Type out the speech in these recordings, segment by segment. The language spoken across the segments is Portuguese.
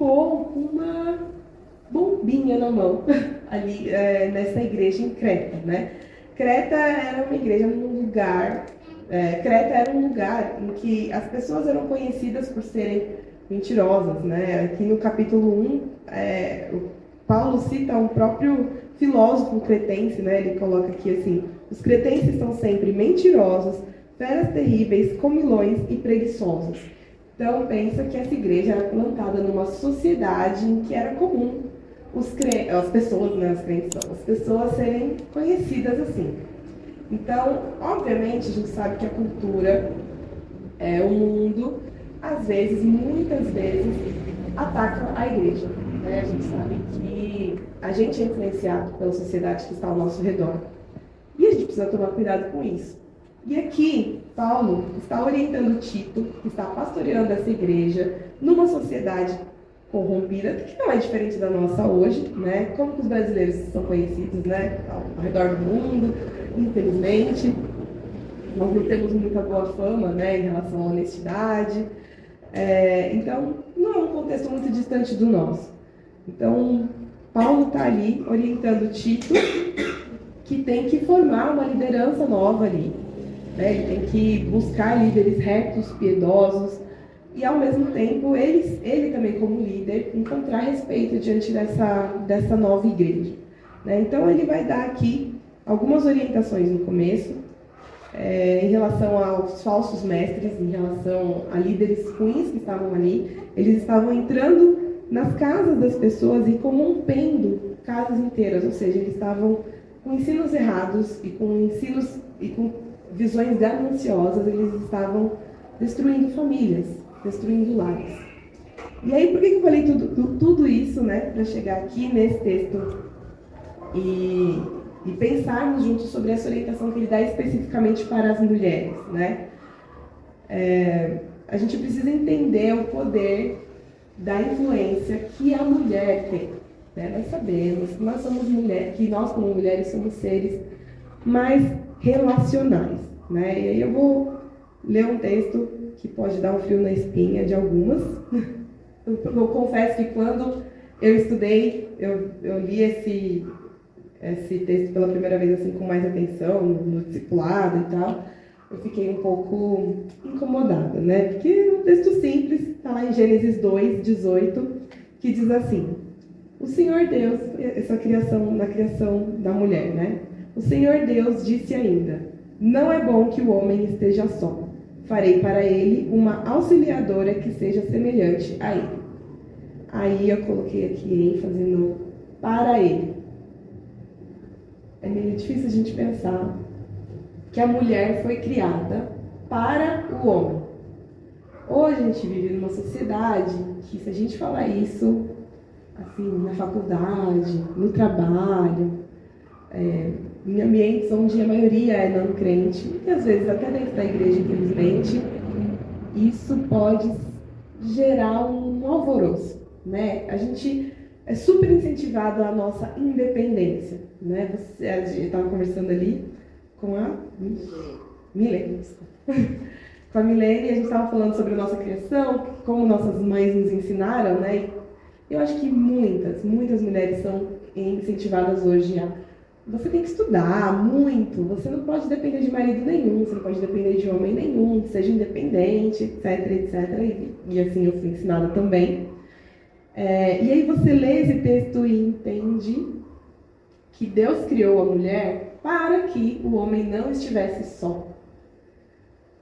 ficou com uma bombinha na mão, ali nessa igreja em Creta, né? Creta era uma igreja num lugar, Creta era um lugar em que as pessoas eram conhecidas por serem mentirosas, né? Aqui no capítulo 1, o Paulo cita um próprio filósofo cretense, né? Ele coloca aqui assim: os cretenses são sempre mentirosos, feras terríveis, comilões e preguiçosos. Então, pensa que essa igreja era plantada numa sociedade em que era comum as pessoas, né, os crentes não, as pessoas serem conhecidas assim. Então, obviamente, a gente sabe que a cultura, o mundo, às vezes, muitas vezes, ataca a igreja. Né? A gente sabe que a gente é influenciado pela sociedade que está ao nosso redor. E a gente precisa tomar cuidado com isso. E aqui, Paulo está orientando Tito, que está pastoreando essa igreja, numa sociedade corrompida, que não é diferente da nossa hoje, né? Como que os brasileiros são conhecidos, né? Ao redor do mundo, infelizmente. Nós não temos muita boa fama, né, em relação à honestidade. Então, não é um contexto muito distante do nosso. Então, Paulo está ali orientando Tito, que tem que formar uma liderança nova ali. Né? Ele tem que buscar líderes retos, piedosos, e ao mesmo tempo, ele também como líder, encontrar respeito diante dessa nova igreja. Né? Então, ele vai dar aqui algumas orientações no começo, em relação aos falsos mestres, em relação a líderes ruins que estavam ali. Eles estavam entrando nas casas das pessoas e corrompendo casas inteiras, ou seja, eles estavam com ensinos errados e com visões gananciosas, eles estavam destruindo famílias, destruindo lares. E aí, por que eu falei tudo isso, né, para chegar aqui nesse texto e pensarmos juntos sobre essa orientação que ele dá especificamente para as mulheres, né? A gente precisa entender o poder da influência que a mulher tem. Né? Nós sabemos que nós somos mulheres, que nós como mulheres somos seres mais relacionais. Né? E aí eu vou ler um texto que pode dar um frio na espinha de algumas. Eu confesso que quando eu estudei, eu li esse texto pela primeira vez assim com mais atenção, no discipulado e tal, eu fiquei um pouco incomodada, né? Porque é um texto simples, está lá em Gênesis 2:18, que diz assim: o Senhor Deus, essa criação, na criação da mulher, né? O Senhor Deus disse ainda: não é bom que o homem esteja só. Farei para ele uma auxiliadora que seja semelhante a ele. Aí eu coloquei aqui ênfase no para ele. É meio difícil a gente pensar que a mulher foi criada para o homem. Hoje a gente vive numa sociedade que, se a gente falar isso, assim, na faculdade, no trabalho, em ambientes onde a maioria é não crente, e às vezes até dentro da igreja, infelizmente, isso pode gerar um alvoroço, né? A gente é super incentivado a nossa independência, né? A gente estava conversando ali com a Milene, com a Milene, e a gente estava falando sobre a nossa criação, como nossas mães nos ensinaram, né? E eu acho que muitas mulheres são incentivadas hoje a você tem que estudar muito, você não pode depender de marido nenhum, você não pode depender de homem nenhum, seja independente, etc. E assim eu fui ensinada também. E aí você lê esse texto e entende que Deus criou a mulher para que o homem não estivesse só.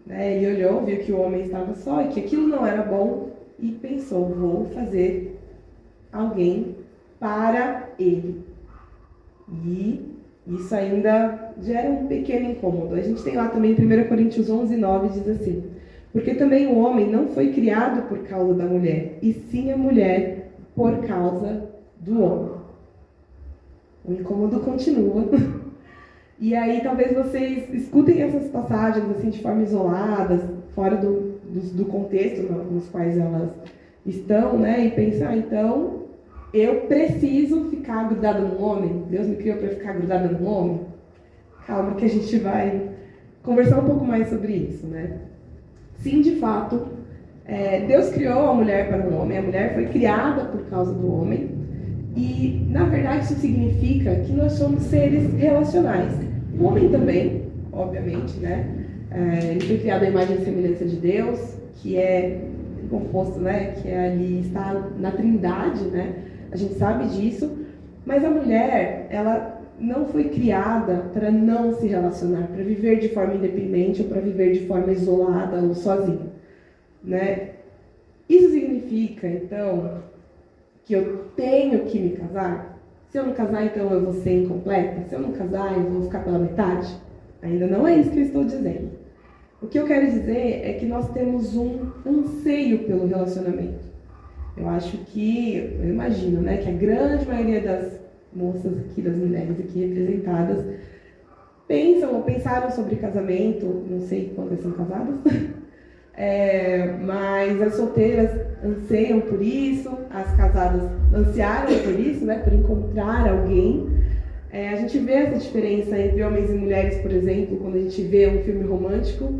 Né? Ele olhou, viu que o homem estava só e que aquilo não era bom e pensou: vou fazer alguém para ele. E isso ainda gera um pequeno incômodo. A gente tem lá também 1 Coríntios 11:9, diz assim: porque também o homem não foi criado por causa da mulher, e sim a mulher por causa do homem. O incômodo continua. E aí talvez vocês escutem essas passagens assim de forma isolada, fora do contexto nos quais elas estão, né? E pensar, então, eu preciso ficar grudada num homem? Deus me criou para ficar grudada num homem? Calma que a gente vai conversar um pouco mais sobre isso, né? Sim, de fato, Deus criou a mulher para o homem, a mulher foi criada por causa do homem, e na verdade isso significa que nós somos seres relacionais. O homem também, obviamente, né? Ele foi criado à imagem e semelhança de Deus, que é composto, né? Que ali está na Trindade, né? A gente sabe disso, mas a mulher, ela não foi criada para não se relacionar, para viver de forma independente ou para viver de forma isolada ou sozinha, né? Isso significa, então, que eu tenho que me casar? Se eu não casar, então eu vou ser incompleta? Se eu não casar, eu vou ficar pela metade? Ainda não é isso que eu estou dizendo. O que eu quero dizer é que nós temos um anseio pelo relacionamento. Eu acho que, eu imagino, né, que a grande maioria das moças aqui, das mulheres aqui representadas, pensam ou pensaram sobre casamento, não sei quantas são casadas, mas as solteiras anseiam por isso, as casadas ansiaram por isso, né, por encontrar alguém. A gente vê essa diferença entre homens e mulheres, por exemplo, quando a gente vê um filme romântico,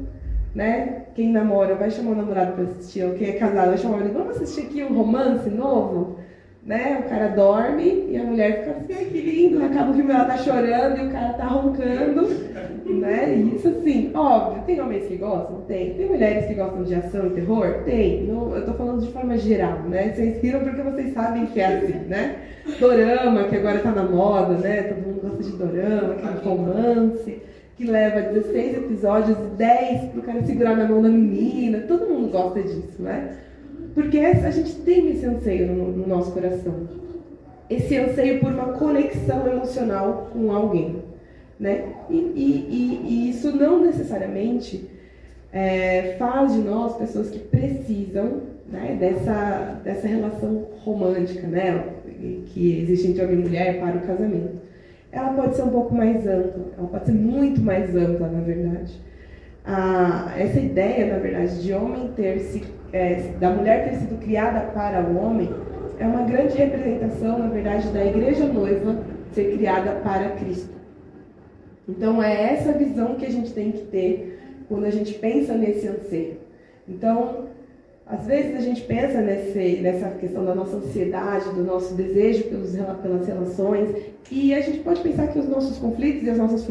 né? Quem namora vai chamar o namorado para assistir, ou quem é casado vai chamar o marido, vamos assistir aqui um romance novo? Né? O cara dorme e a mulher fica assim, ai que lindo, acaba o filme, ela tá chorando e o cara tá roncando, né? E isso assim, óbvio, tem homens que gostam? Tem. Tem mulheres que gostam de ação e terror? Tem. Não, eu tô falando de forma geral, né? Vocês riram porque vocês sabem que é assim, né? Dorama, que agora tá na moda, né? Todo mundo gosta de dorama, aquele romance que leva 16 episódios e 10 pro cara segurar na mão da menina. Todo mundo gosta disso, né? Porque a gente tem esse anseio no nosso coração. Esse anseio por uma conexão emocional com alguém, né? E isso não necessariamente faz de nós pessoas que precisam, né, dessa relação romântica, né, que existe entre homem e mulher para o casamento. Ela pode ser um pouco mais ampla, ela pode ser muito mais ampla, na verdade. Essa ideia, na verdade, de homem da mulher ter sido criada para o homem, é uma grande representação, na verdade, da igreja noiva ser criada para Cristo. Então, é essa visão que a gente tem que ter quando a gente pensa nesse anseio. Então, às vezes a gente pensa nessa questão da nossa ansiedade, do nosso desejo pelas relações, e a gente pode pensar que os nossos conflitos e as nossas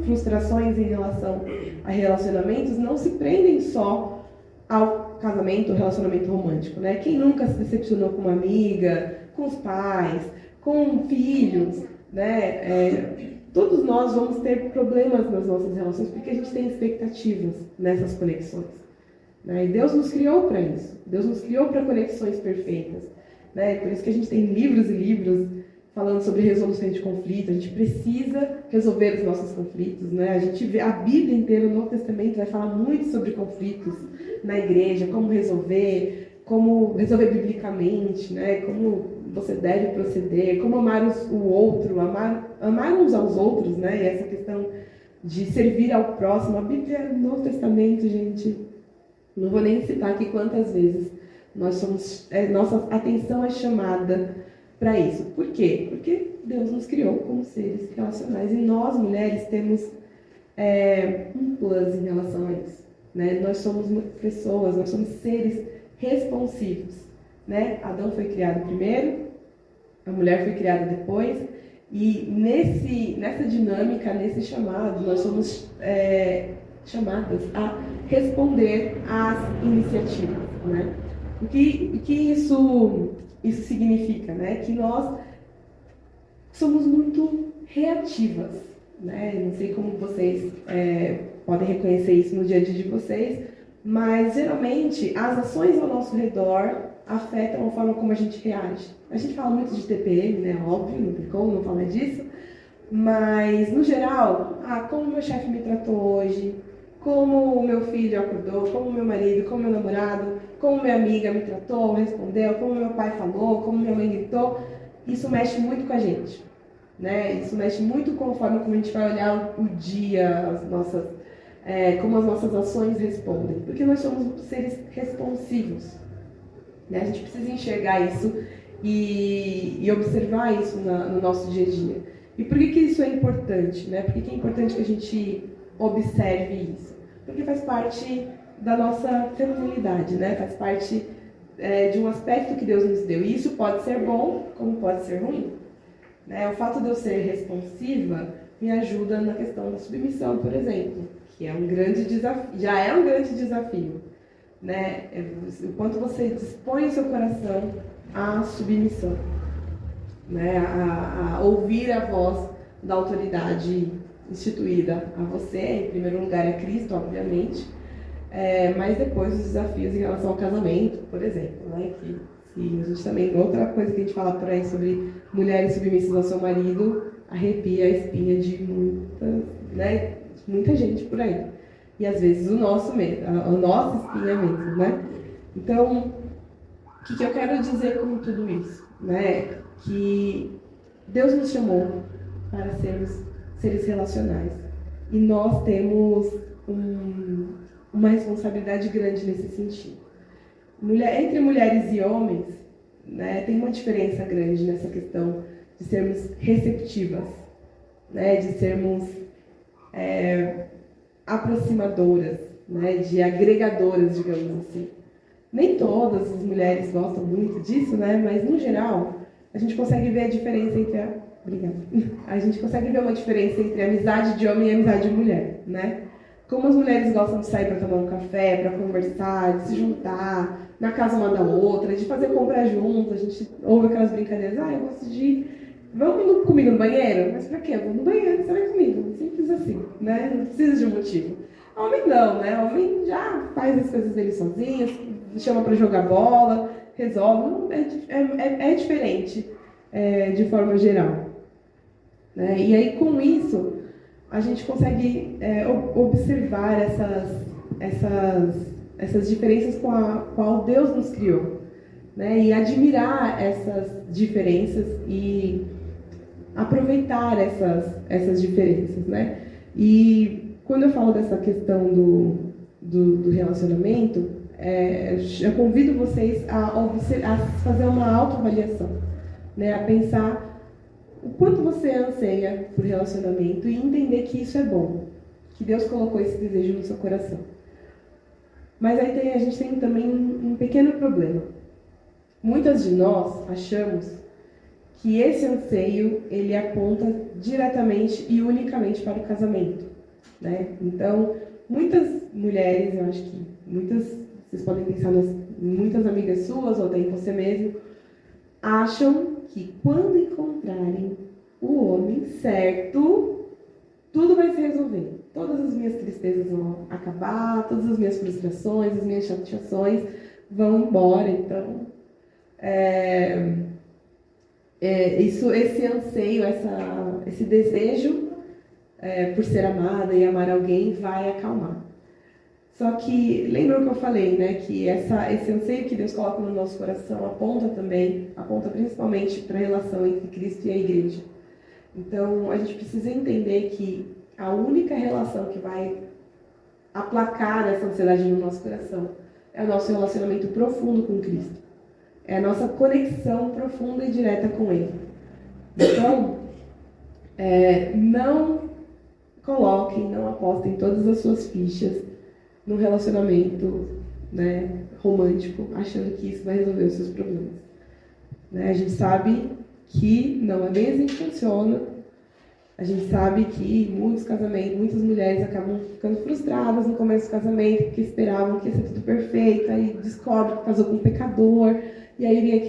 frustrações em relação a relacionamentos não se prendem só ao casamento, ao relacionamento romântico, né? Quem nunca se decepcionou com uma amiga, com os pais, com filhos, né? Todos nós vamos ter problemas nas nossas relações porque a gente tem expectativas nessas conexões. Né? E Deus nos criou para isso. Deus nos criou para conexões perfeitas. Né? Por isso que a gente tem livros e livros falando sobre resolução de conflitos. A gente precisa resolver os nossos conflitos. Né? A gente vê a Bíblia inteira, o Novo Testamento, vai falar muito sobre conflitos na igreja, como resolver biblicamente, né? Como você deve proceder, como amar o outro, amar uns aos outros, né? E essa questão de servir ao próximo. A Bíblia, o Novo Testamento, gente, não vou nem citar aqui quantas vezes nossa atenção é chamada para isso. Por quê? Porque Deus nos criou como seres relacionais e nós, mulheres, temos um plus em relação a isso. Né? Nós somos pessoas, nós somos seres responsivos. Né? Adão foi criado primeiro, a mulher foi criada depois, e nessa dinâmica, nesse chamado, nós somos chamadas a responder às iniciativas. Né? O que isso significa? Né? Que nós somos muito reativas. Né? Não sei como vocês podem reconhecer isso no dia a dia de vocês, mas geralmente as ações ao nosso redor afetam a forma como a gente reage. A gente fala muito de TPM, né? Óbvio, não tem como não falar disso, mas no geral, como meu chefe me tratou hoje, como o meu filho acordou, como meu marido, como meu namorado, como minha amiga me tratou, respondeu, como meu pai falou, como minha mãe gritou, isso mexe muito com a gente. Né? Isso mexe muito com a forma como a gente vai olhar o dia, como as nossas ações respondem. Porque nós somos seres responsivos. Né? A gente precisa enxergar isso e observar isso no nosso dia a dia. E por que isso é importante? Né? Por que é importante que a gente observe isso? Porque faz parte da nossa feminilidade, né? Faz parte de um aspecto que Deus nos deu. E isso pode ser bom, como pode ser ruim. Né? O fato de eu ser responsiva me ajuda na questão da submissão, por exemplo, que é um grande desafio, já é um grande desafio. Né? O quanto você dispõe o seu coração à submissão, né? A ouvir a voz da autoridade instituída a você, em primeiro lugar é Cristo, obviamente, mas depois os desafios em relação ao casamento, por exemplo, né? Que a gente também, outra coisa que a gente fala por aí sobre mulheres submissas ao seu marido, arrepia a espinha de muita gente por aí. E às vezes a nossa espinha mesmo, né? Então, o que eu quero dizer com tudo isso? Né? Que Deus nos chamou para sermos seres relacionais. E nós temos uma responsabilidade grande nesse sentido. Entre mulheres e homens, né, tem uma diferença grande nessa questão de sermos receptivas, né, de sermos aproximadoras, né, de agregadoras, digamos assim. Nem todas as mulheres gostam muito disso, né, mas no geral a gente consegue ver a diferença entre a gente consegue ver uma diferença entre a amizade de homem e a amizade de mulher, né? Como as mulheres gostam de sair para tomar um café, para conversar, de se juntar na casa uma da outra, de fazer compra junto, a gente ouve aquelas brincadeiras, eu gosto de vamos comigo no banheiro? Mas pra quê? Eu vou no banheiro, você vai comigo. Simples assim, né? Não precisa de um motivo. Homem não, né? Homem já faz as coisas dele sozinho, chama pra jogar bola, resolve. É diferente, de forma geral. Né? E aí, com isso, a gente consegue observar essas diferenças com a qual Deus nos criou. Né? E admirar essas diferenças e aproveitar essas diferenças, né? E quando eu falo dessa questão do relacionamento, eu convido vocês a fazer uma autoavaliação, né? A pensar o quanto você anseia por relacionamento e entender que isso é bom, que Deus colocou esse desejo no seu coração. Mas aí a gente tem também um pequeno problema. Muitas de nós achamos que esse anseio, ele aponta diretamente e unicamente para o casamento, né? Então, muitas mulheres, eu acho que vocês podem pensar em muitas amigas suas, ou até em você mesmo, acham que quando encontrarem o homem certo, tudo vai se resolver. Todas as minhas tristezas vão acabar, todas as minhas frustrações, as minhas chateações vão embora. Então, esse anseio, esse desejo por ser amada e amar alguém vai acalmar. Só que, lembra o que eu falei, né? Que esse anseio que Deus coloca no nosso coração aponta principalmente para a relação entre Cristo e a igreja. Então, a gente precisa entender que a única relação que vai aplacar essa ansiedade no nosso coração é o nosso relacionamento profundo com Cristo. É a nossa conexão profunda e direta com Ele. Então, não coloquem, não apostem todas as suas fichas num relacionamento, né, romântico, achando que isso vai resolver os seus problemas. Né? A gente sabe que não é bem assim que funciona. A gente sabe que muitas mulheres acabam ficando frustradas no começo do casamento, porque esperavam que ia ser tudo perfeito, aí descobre que casou com um pecador, e aí vem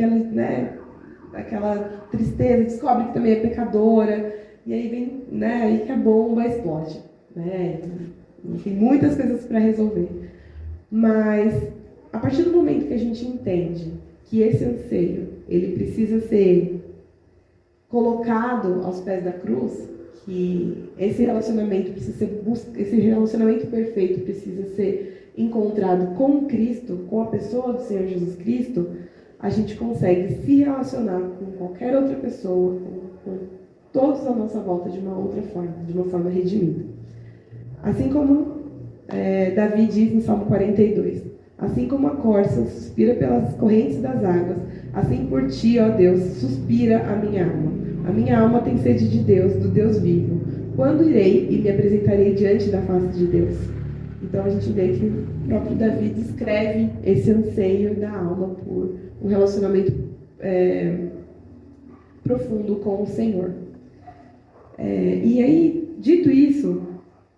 aquela tristeza, descobre que também é pecadora, e aí vem, né, aí que a bomba explode. Né? Tem muitas coisas para resolver. Mas, a partir do momento que a gente entende que esse anseio, ele precisa ser colocado aos pés da cruz, que esse relacionamento perfeito precisa ser encontrado com Cristo, com a pessoa do Senhor Jesus Cristo, a gente consegue se relacionar com qualquer outra pessoa, com todos à nossa volta de uma outra forma, de uma forma redimida. Assim como Davi diz em Salmo 42, assim como a corça suspira pelas correntes das águas, assim por ti, ó Deus, suspira a minha alma. A minha alma tem sede de Deus, do Deus vivo. Quando irei e me apresentarei diante da face de Deus? Então a gente vê que o próprio Davi descreve esse anseio da alma por um relacionamento profundo com o Senhor. E aí, dito isso,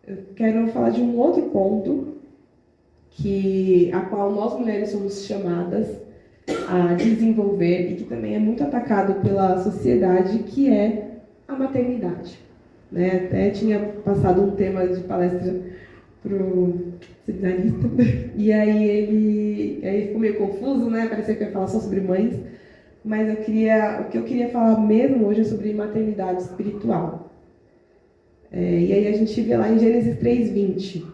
eu quero falar de um outro ponto a qual nós mulheres somos chamadas a desenvolver e que também é muito atacado pela sociedade, que é a maternidade. Né? Até tinha passado um tema de palestra para o seminarista, e aí ele ficou meio confuso, né? Parecia que eu ia falar só sobre mães, mas o que eu queria falar mesmo hoje é sobre maternidade espiritual. E aí a gente vê lá em Gênesis 3:20.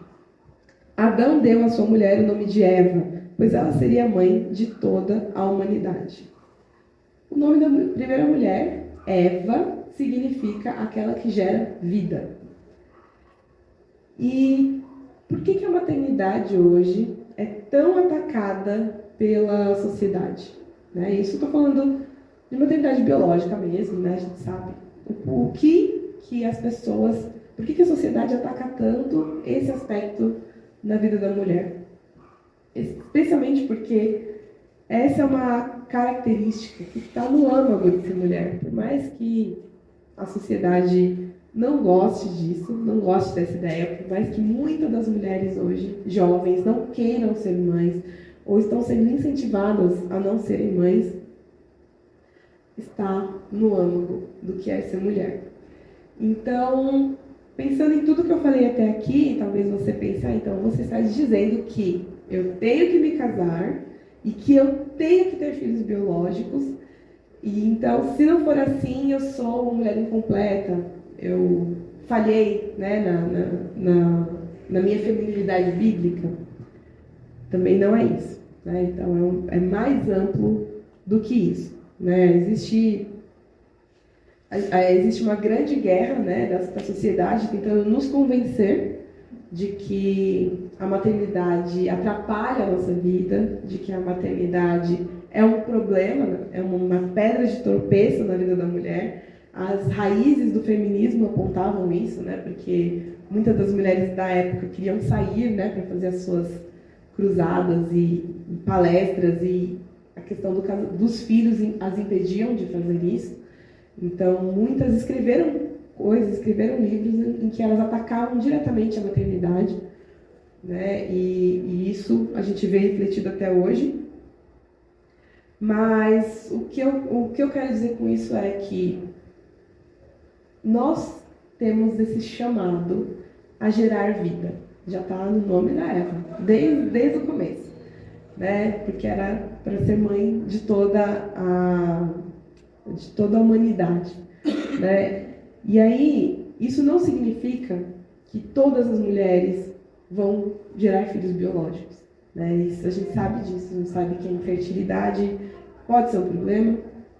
Adão deu à sua mulher o nome de Eva, pois ela seria mãe de toda a humanidade. O nome da primeira mulher, Eva, significa aquela que gera vida. E por que a maternidade hoje é tão atacada pela sociedade? Né? Isso estou falando de maternidade biológica mesmo, né? A gente sabe. Por que a sociedade ataca tanto esse aspecto na vida da mulher? Especialmente porque essa é uma característica que está no âmago de ser mulher. Por mais que a sociedade não goste disso, não goste dessa ideia, por mais que muitas das mulheres hoje, jovens, não queiram ser mães, ou estão sendo incentivadas a não serem mães, está no âmago do que é ser mulher. Então, pensando em tudo que eu falei até aqui, talvez você pense, então você está dizendo que eu tenho que me casar e que eu tenho que ter filhos biológicos, e então, se não for assim, eu sou uma mulher incompleta, eu falhei, né, na minha feminilidade bíblica. Também não é isso. Né? Então, é mais amplo do que isso. Né? Existe uma grande guerra, né, da sociedade tentando nos convencer de que a maternidade atrapalha a nossa vida, de que a maternidade é um problema, é uma pedra de tropeço na vida da mulher. As raízes do feminismo apontavam isso, né, porque muitas das mulheres da época queriam sair, né, para fazer as suas cruzadas e palestras, e a questão dos filhos as impediam de fazer isso. Então, muitas escreveram livros em que elas atacavam diretamente a maternidade, né? E isso a gente vê refletido até hoje. Mas o que eu quero dizer com isso é que nós temos esse chamado a gerar vida. Já está no nome da Eva, desde o começo, né? Porque era para ser mãe de toda a humanidade, né? E aí, isso não significa que todas as mulheres vão gerar filhos biológicos, né? Isso, a gente sabe disso, a gente sabe que a infertilidade pode ser um problema,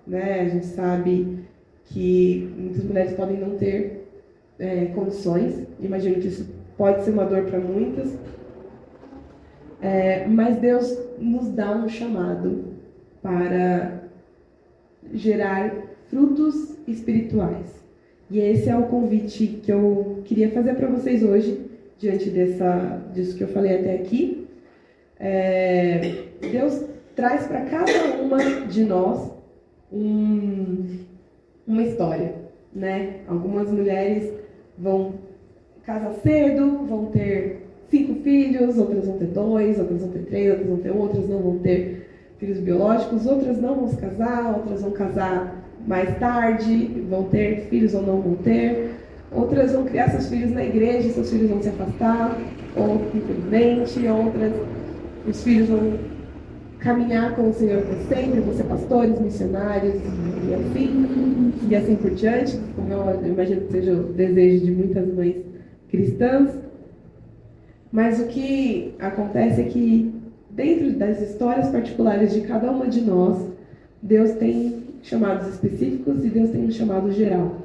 né? A gente sabe que muitas mulheres podem não ter condições, imagino que isso pode ser uma dor para muitas, mas Deus nos dá um chamado para gerar frutos espirituais. E esse é o convite que eu queria fazer para vocês hoje, diante disso que eu falei até aqui. Deus traz para cada uma de nós uma história, né? Algumas mulheres vão casar cedo, vão ter 5 filhos, outras vão ter 2, outras vão ter 3, outras não vão ter filhos biológicos, outras não vão se casar, outras vão casar mais tarde, vão ter filhos ou não vão ter, outras vão criar seus filhos na igreja, seus filhos vão se afastar, ou infelizmente, outras, os filhos vão caminhar com o Senhor por sempre, vão ser pastores, missionários e assim por diante, como eu imagino que seja o desejo de muitas mães cristãs. Mas o que acontece é que dentro das histórias particulares de cada uma de nós, Deus tem chamados específicos e Deus tem um chamado geral.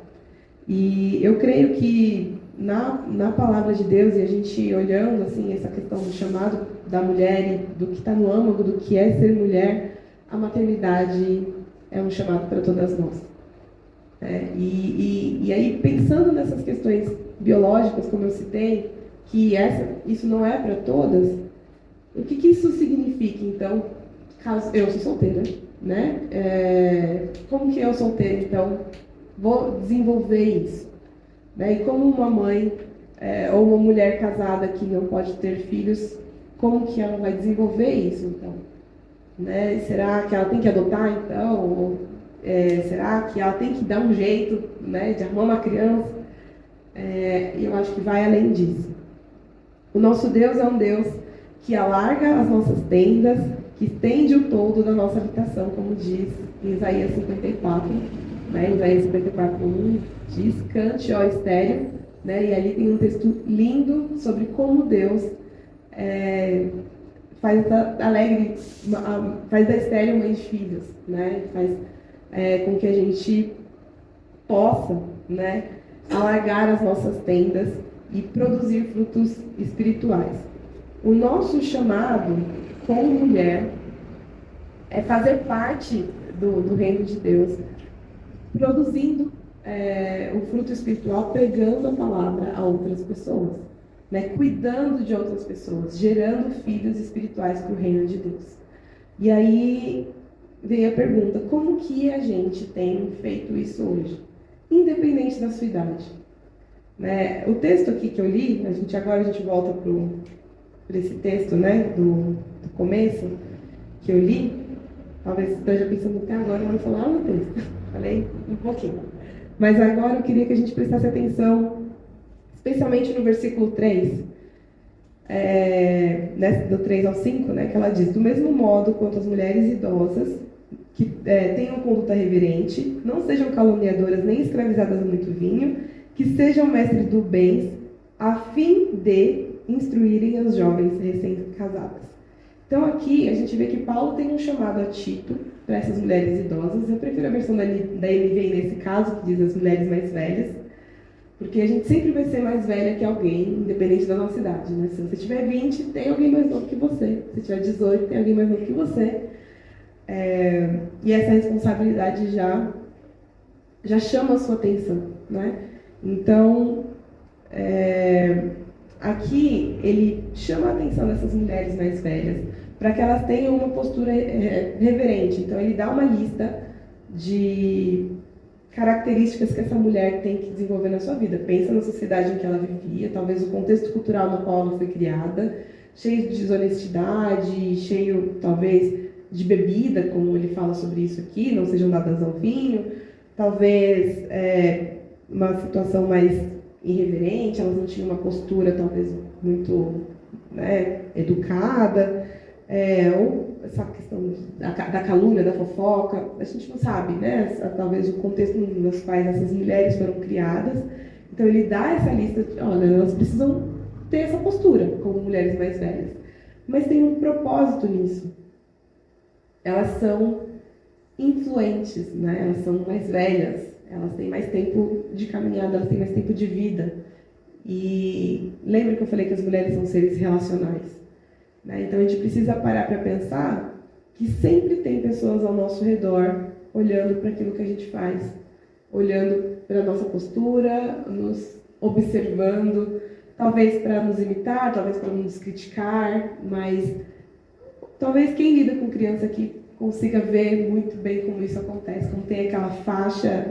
E eu creio que na palavra de Deus, e a gente olhando assim essa questão do chamado da mulher e do que está no âmago do que é ser mulher, a maternidade é um chamado para todas nós. E aí, pensando nessas questões biológicas, como eu citei, que isso não é para todas, o que isso significa, então, caso eu sou solteira, né? Como que eu solteira, então, vou desenvolver isso? Né? E como uma mãe ou uma mulher casada que não pode ter filhos, como que ela vai desenvolver isso, então? Né? Será que ela tem que adotar, então? Ou, será que ela tem que dar um jeito, né, de arrumar uma criança? Eu acho que vai além disso. O nosso Deus é um Deus que alarga as nossas tendas, que estende o todo da nossa habitação, como diz em Isaías 54. Né? Isaías 54:1 diz: cante, ó estéreo. Né? E ali tem um texto lindo sobre como Deus faz da estéreo mãe de filhos, né? Faz com que a gente possa, né, alargar as nossas tendas e produzir frutos espirituais. O nosso chamado como mulher é fazer parte do reino de Deus, produzindo o fruto espiritual, pregando a palavra a outras pessoas, né? Cuidando de outras pessoas, gerando filhos espirituais para o reino de Deus. E aí veio a pergunta: como que a gente tem feito isso hoje, independente da sua idade? Né? O texto aqui que eu li, agora a gente volta para esse texto, né, do começo que eu li. Talvez você esteja pensando até agora, eu vou falar no texto. Falei um pouquinho. Mas agora eu queria que a gente prestasse atenção, especialmente no versículo 3, do 3 ao 5, né, que ela diz: do mesmo modo quanto as mulheres idosas, que tenham conduta reverente, não sejam caluniadoras nem escravizadas a muito vinho, que sejam mestres do bem, a fim de instruírem as jovens recém-casadas. Então aqui a gente vê que Paulo tem um chamado a Tito para essas mulheres idosas. Eu prefiro a versão da NVI nesse caso, que diz as mulheres mais velhas, porque a gente sempre vai ser mais velha que alguém, independente da nossa idade. Né? Se você tiver 20, tem alguém mais novo que você. Se tiver 18, tem alguém mais novo que você. E essa responsabilidade já chama a sua atenção. Né? Então, aqui ele chama a atenção dessas mulheres mais velhas para que elas tenham uma postura reverente. Então ele dá uma lista de características que essa mulher tem que desenvolver na sua vida. Pensa na sociedade em que ela vivia, talvez o contexto cultural no qual ela foi criada, cheio de desonestidade, cheio talvez de bebida, como ele fala sobre isso aqui, não sejam dadas ao vinho, talvez uma situação mais irreverente, elas não tinham uma postura talvez muito, né, educada, ou essa questão da calúnia, da fofoca, a gente não sabe, né, talvez o contexto nos quais essas mulheres foram criadas. Então ele dá essa lista de, olha, elas precisam ter essa postura como mulheres mais velhas, mas tem um propósito nisso. Elas são influentes, né, elas são mais velhas, elas têm mais tempo de caminhada, elas têm mais tempo de vida. E lembra que eu falei que as mulheres são seres relacionais? Né? Então a gente precisa parar para pensar que sempre tem pessoas ao nosso redor olhando para aquilo que a gente faz, olhando para a nossa postura, nos observando, talvez para nos imitar, talvez para nos criticar, mas talvez quem lida com criança aqui consiga ver muito bem como isso acontece, como tem aquela faixa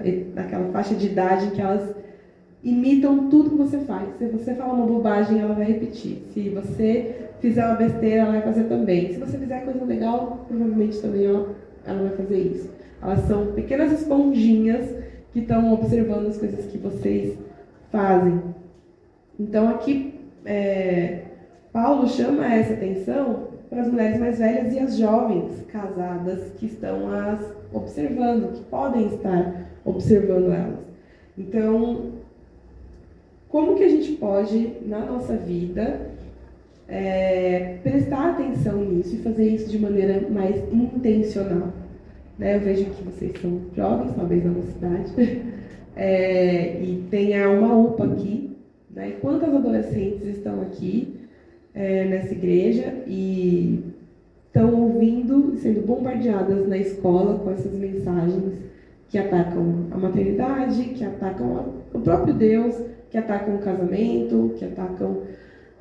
de idade em que elas imitam tudo que você faz. Se você fala uma bobagem, ela vai repetir. Se você fizer uma besteira, ela vai fazer também. Se você fizer coisa legal, provavelmente também ela vai fazer isso. Elas são pequenas esponjinhas que estão observando as coisas que vocês fazem. Então aqui Paulo chama essa atenção para as mulheres mais velhas e as jovens casadas que estão as observando, que podem estar observando elas. Então, como que a gente pode, na nossa vida, prestar atenção nisso e fazer isso de maneira mais intencional? Né? Eu vejo que vocês são jovens, talvez na nossa cidade, e tem uma UPA aqui. Né? E quantas adolescentes estão aqui nessa igreja e estão ouvindo e sendo bombardeadas na escola com essas mensagens que atacam a maternidade, que atacam o próprio Deus, que atacam o casamento, que atacam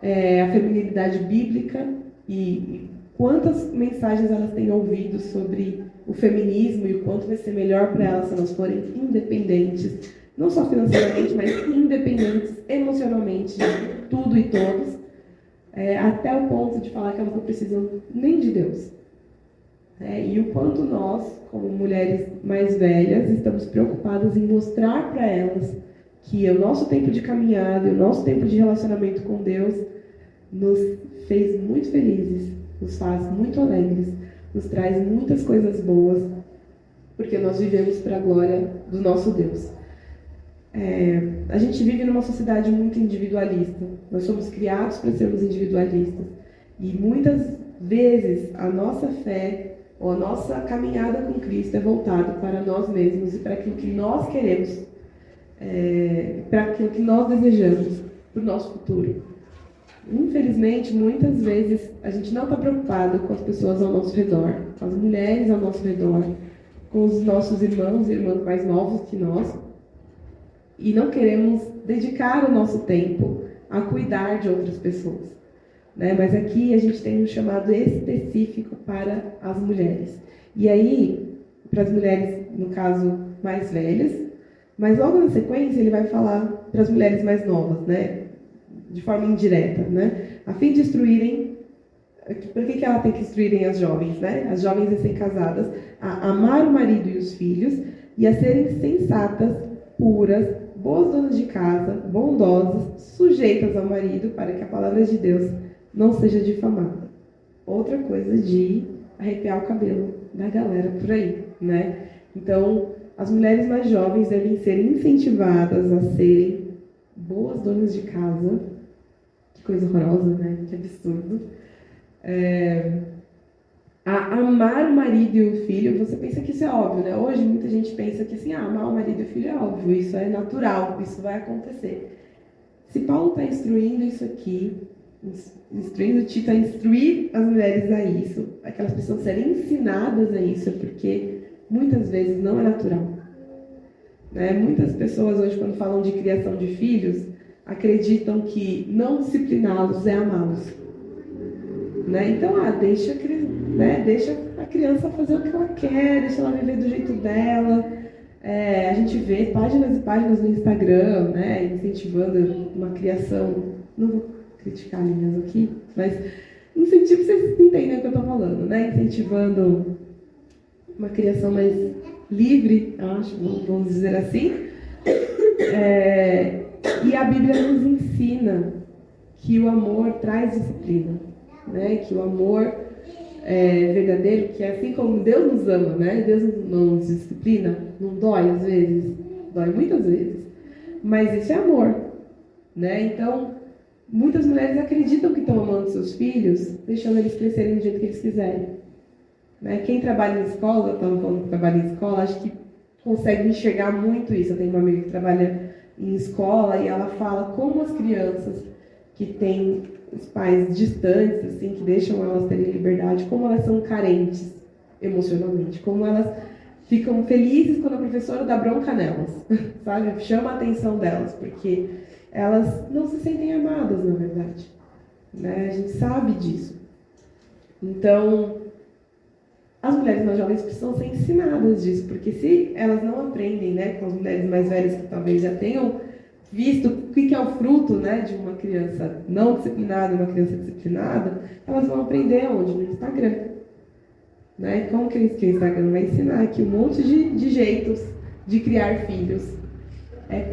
a feminilidade bíblica e quantas mensagens elas têm ouvido sobre o feminismo e o quanto vai ser melhor para elas se elas forem independentes, não só financeiramente, mas independentes emocionalmente de tudo e todos, até o ponto de falar que elas não precisam nem de Deus. E o quanto nós, como mulheres mais velhas, estamos preocupadas em mostrar para elas que o nosso tempo de caminhada e o nosso tempo de relacionamento com Deus nos fez muito felizes, nos faz muito alegres, nos traz muitas coisas boas, porque nós vivemos para a glória do nosso Deus. A gente vive numa sociedade muito individualista, nós somos criados para sermos individualistas, e muitas vezes a nossa fé ou a nossa caminhada com Cristo é voltada para nós mesmos e para aquilo que nós queremos, para aquilo que nós desejamos para o nosso futuro. Infelizmente, muitas vezes a gente não está preocupado com as pessoas ao nosso redor, com as mulheres ao nosso redor, com os nossos irmãos e irmãs mais novos que nós, e não queremos dedicar o nosso tempo a cuidar de outras pessoas. Mas aqui a gente tem um chamado específico para as mulheres. E aí, para as mulheres, no caso, mais velhas, mas logo na sequência ele vai falar para as mulheres mais novas, de forma indireta, a fim de instruírem. Por que ela tem que instruírem as jovens, as jovens recém-casadas, a amar o marido e os filhos e a serem sensatas, puras, boas donas de casa, bondosas, sujeitas ao marido, para que a palavra de Deus não seja difamada. Outra coisa de arrepiar o cabelo da galera por aí, Então, as mulheres mais jovens devem ser incentivadas a serem boas donas de casa. Que coisa horrorosa, Que absurdo. A amar o marido e o filho. Você pensa que isso é óbvio, Hoje muita gente pensa que assim, amar o marido e o filho é óbvio, isso é natural, isso vai acontecer. Se Paulo está instruindo isso aqui, instruindo Tito a instruir as mulheres a isso, que elas precisam ser ensinadas a isso, porque muitas vezes não é natural. Muitas pessoas hoje, quando falam de criação de filhos, acreditam que não discipliná-los é amá-los. Então, deixa a criança fazer o que ela quer, deixa ela viver do jeito dela. A gente vê páginas e páginas no Instagram, incentivando uma criação. Não vou criticar linhas aqui, mas incentivo, vocês entendem o que eu estou falando, Incentivando uma criação mais livre, acho, vamos dizer assim. E a Bíblia nos ensina que o amor traz disciplina, que o amor verdadeiro, que é assim como Deus nos ama, Deus não nos disciplina, não dói às vezes, dói muitas vezes, mas isso é amor, Então, muitas mulheres acreditam que estão amando seus filhos, deixando eles crescerem do jeito que eles quiserem. Quem trabalha em escola, estava falando que trabalha em escola, acho que consegue enxergar muito isso. Eu tenho uma amiga que trabalha em escola e ela fala como as crianças que têm os pais distantes, assim, que deixam elas terem liberdade, como elas são carentes emocionalmente, como elas ficam felizes quando a professora dá bronca nelas, sabe? Chama a atenção delas, porque elas não se sentem amadas, na verdade. A gente sabe disso. Então, as mulheres mais jovens precisam ser ensinadas disso, porque se elas não aprendem, com as mulheres mais velhas que talvez já tenham visto o que é o fruto, de uma criança não disciplinada, uma criança disciplinada, elas vão aprender onde? No Instagram. Como que o Instagram vai ensinar aqui um monte de jeitos de criar filhos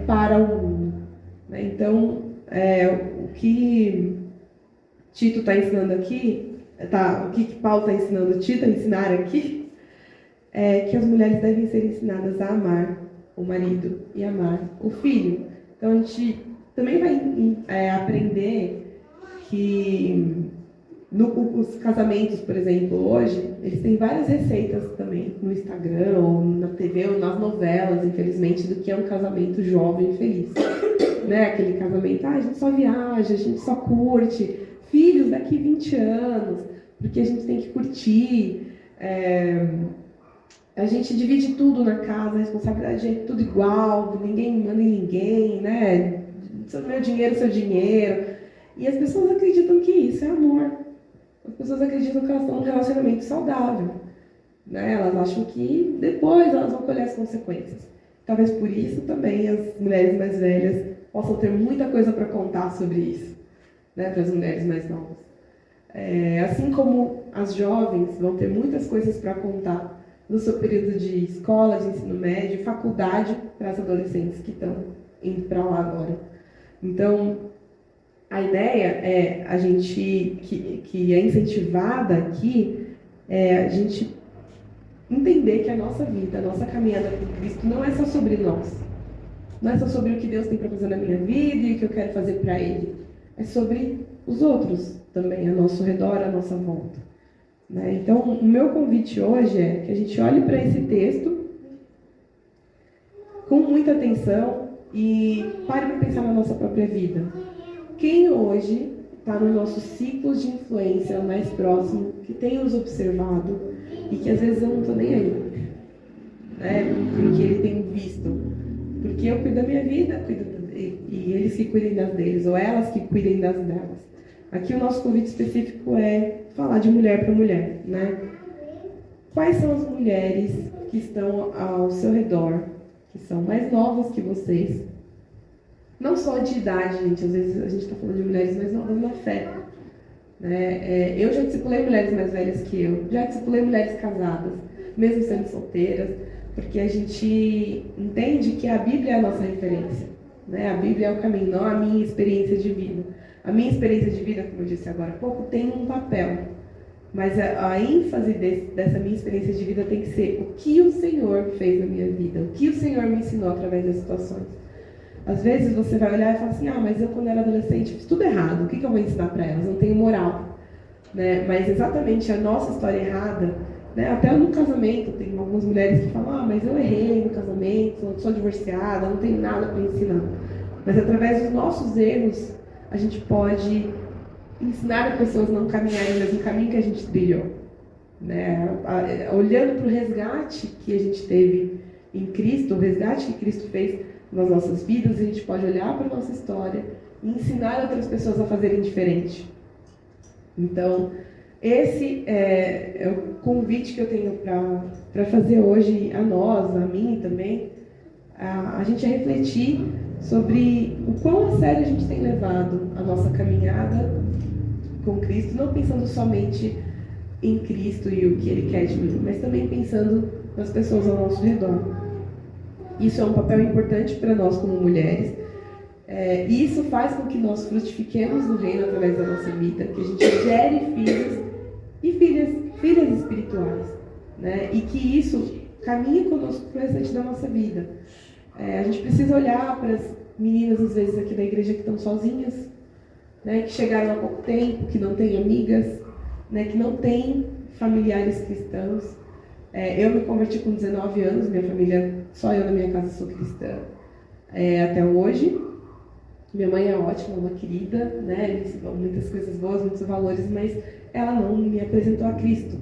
para o mundo. Então, o que Tito está ensinando aqui, o que Paulo está ensinando Tito a ensinar aqui, é que as mulheres devem ser ensinadas a amar o marido e amar o filho. Então, a gente também vai aprender que os casamentos, por exemplo, hoje, eles têm várias receitas também no Instagram, ou na TV, ou nas novelas, infelizmente, do que é um casamento jovem e feliz. Aquele casamento, a gente só viaja, a gente só curte, filhos daqui 20 anos, porque a gente tem que curtir, a gente divide tudo na casa, a responsabilidade é tudo igual, ninguém manda em ninguém, Meu dinheiro, seu dinheiro. E as pessoas acreditam que isso é amor. As pessoas acreditam que elas estão num relacionamento saudável, né? Elas acham que depois elas vão colher as consequências. Talvez por isso também as mulheres mais velhas possam ter muita coisa para contar sobre isso, né? Para as mulheres mais novas. Assim como as jovens vão ter muitas coisas para contar no seu período de escola, de ensino médio, faculdade, para as adolescentes que estão indo para lá agora. Então, a ideia é a gente, que é incentivada aqui, a gente entender que a nossa vida, a nossa caminhada com Cristo não é só sobre nós. Não é só sobre o que Deus tem para fazer na minha vida e o que eu quero fazer para Ele. É sobre os outros também, ao nosso redor, à nossa volta. Né? Então, o meu convite hoje é que a gente olhe para esse texto com muita atenção e pare para pensar na nossa própria vida. Quem hoje está no nosso ciclo de influência mais próximo, que tem nos observado e que às vezes eu não estou nem aí, né? Porque ele tem visto. Porque eu cuido da minha vida, e eles que cuidem das deles, ou elas que cuidem das delas. Aqui o nosso convite específico é falar de mulher para mulher, né? Quais são as mulheres que estão ao seu redor, que são mais novas que vocês? Não só de idade, gente. Às vezes a gente está falando de mulheres mais novas na fé. Né? Eu já discipulei mulheres mais velhas que eu. Já discipulei mulheres casadas, mesmo sendo solteiras. Porque a gente entende que a Bíblia é a nossa referência. Né? A Bíblia é o caminho, não a minha experiência de vida. A minha experiência de vida, como eu disse agora há pouco, tem um papel. Mas a ênfase dessa minha experiência de vida tem que ser o que o Senhor fez na minha vida. O que o Senhor me ensinou através das situações. Às vezes você vai olhar e falar assim, mas eu quando era adolescente fiz tudo errado, o que eu vou ensinar para elas? Não tenho moral. Né? Mas exatamente a nossa história errada, né? Até no casamento, tem algumas mulheres que falam, mas eu errei no casamento, sou divorciada, não tenho nada para ensinar. Mas através dos nossos erros, a gente pode ensinar as pessoas a não caminharem no mesmo caminho que a gente trilhou. Né? Olhando para o resgate que a gente teve em Cristo, o resgate que Cristo fez nas nossas vidas, a gente pode olhar para a nossa história e ensinar outras pessoas a fazerem diferente. Então, esse é o convite que eu tenho para fazer hoje a nós, a mim também, a gente refletir sobre o quão a sério a gente tem levado a nossa caminhada com Cristo, não pensando somente em Cristo e o que Ele quer de mim, mas também pensando nas pessoas ao nosso redor. Isso é um papel importante para nós como mulheres. E isso faz com que nós frutifiquemos no reino através da nossa vida, que a gente gere filhos e filhas espirituais. Né? E que isso caminhe conosco para o restante da nossa vida. A gente precisa olhar para as meninas, às vezes, aqui da igreja que estão sozinhas, né? Que chegaram há pouco tempo, que não têm amigas, né? Que não têm familiares cristãos. Eu me converti com 19 anos, minha família, só eu na minha casa sou cristã até hoje. Minha mãe é ótima, uma querida, né? Ela ensinou muitas coisas boas, muitos valores, mas ela não me apresentou a Cristo.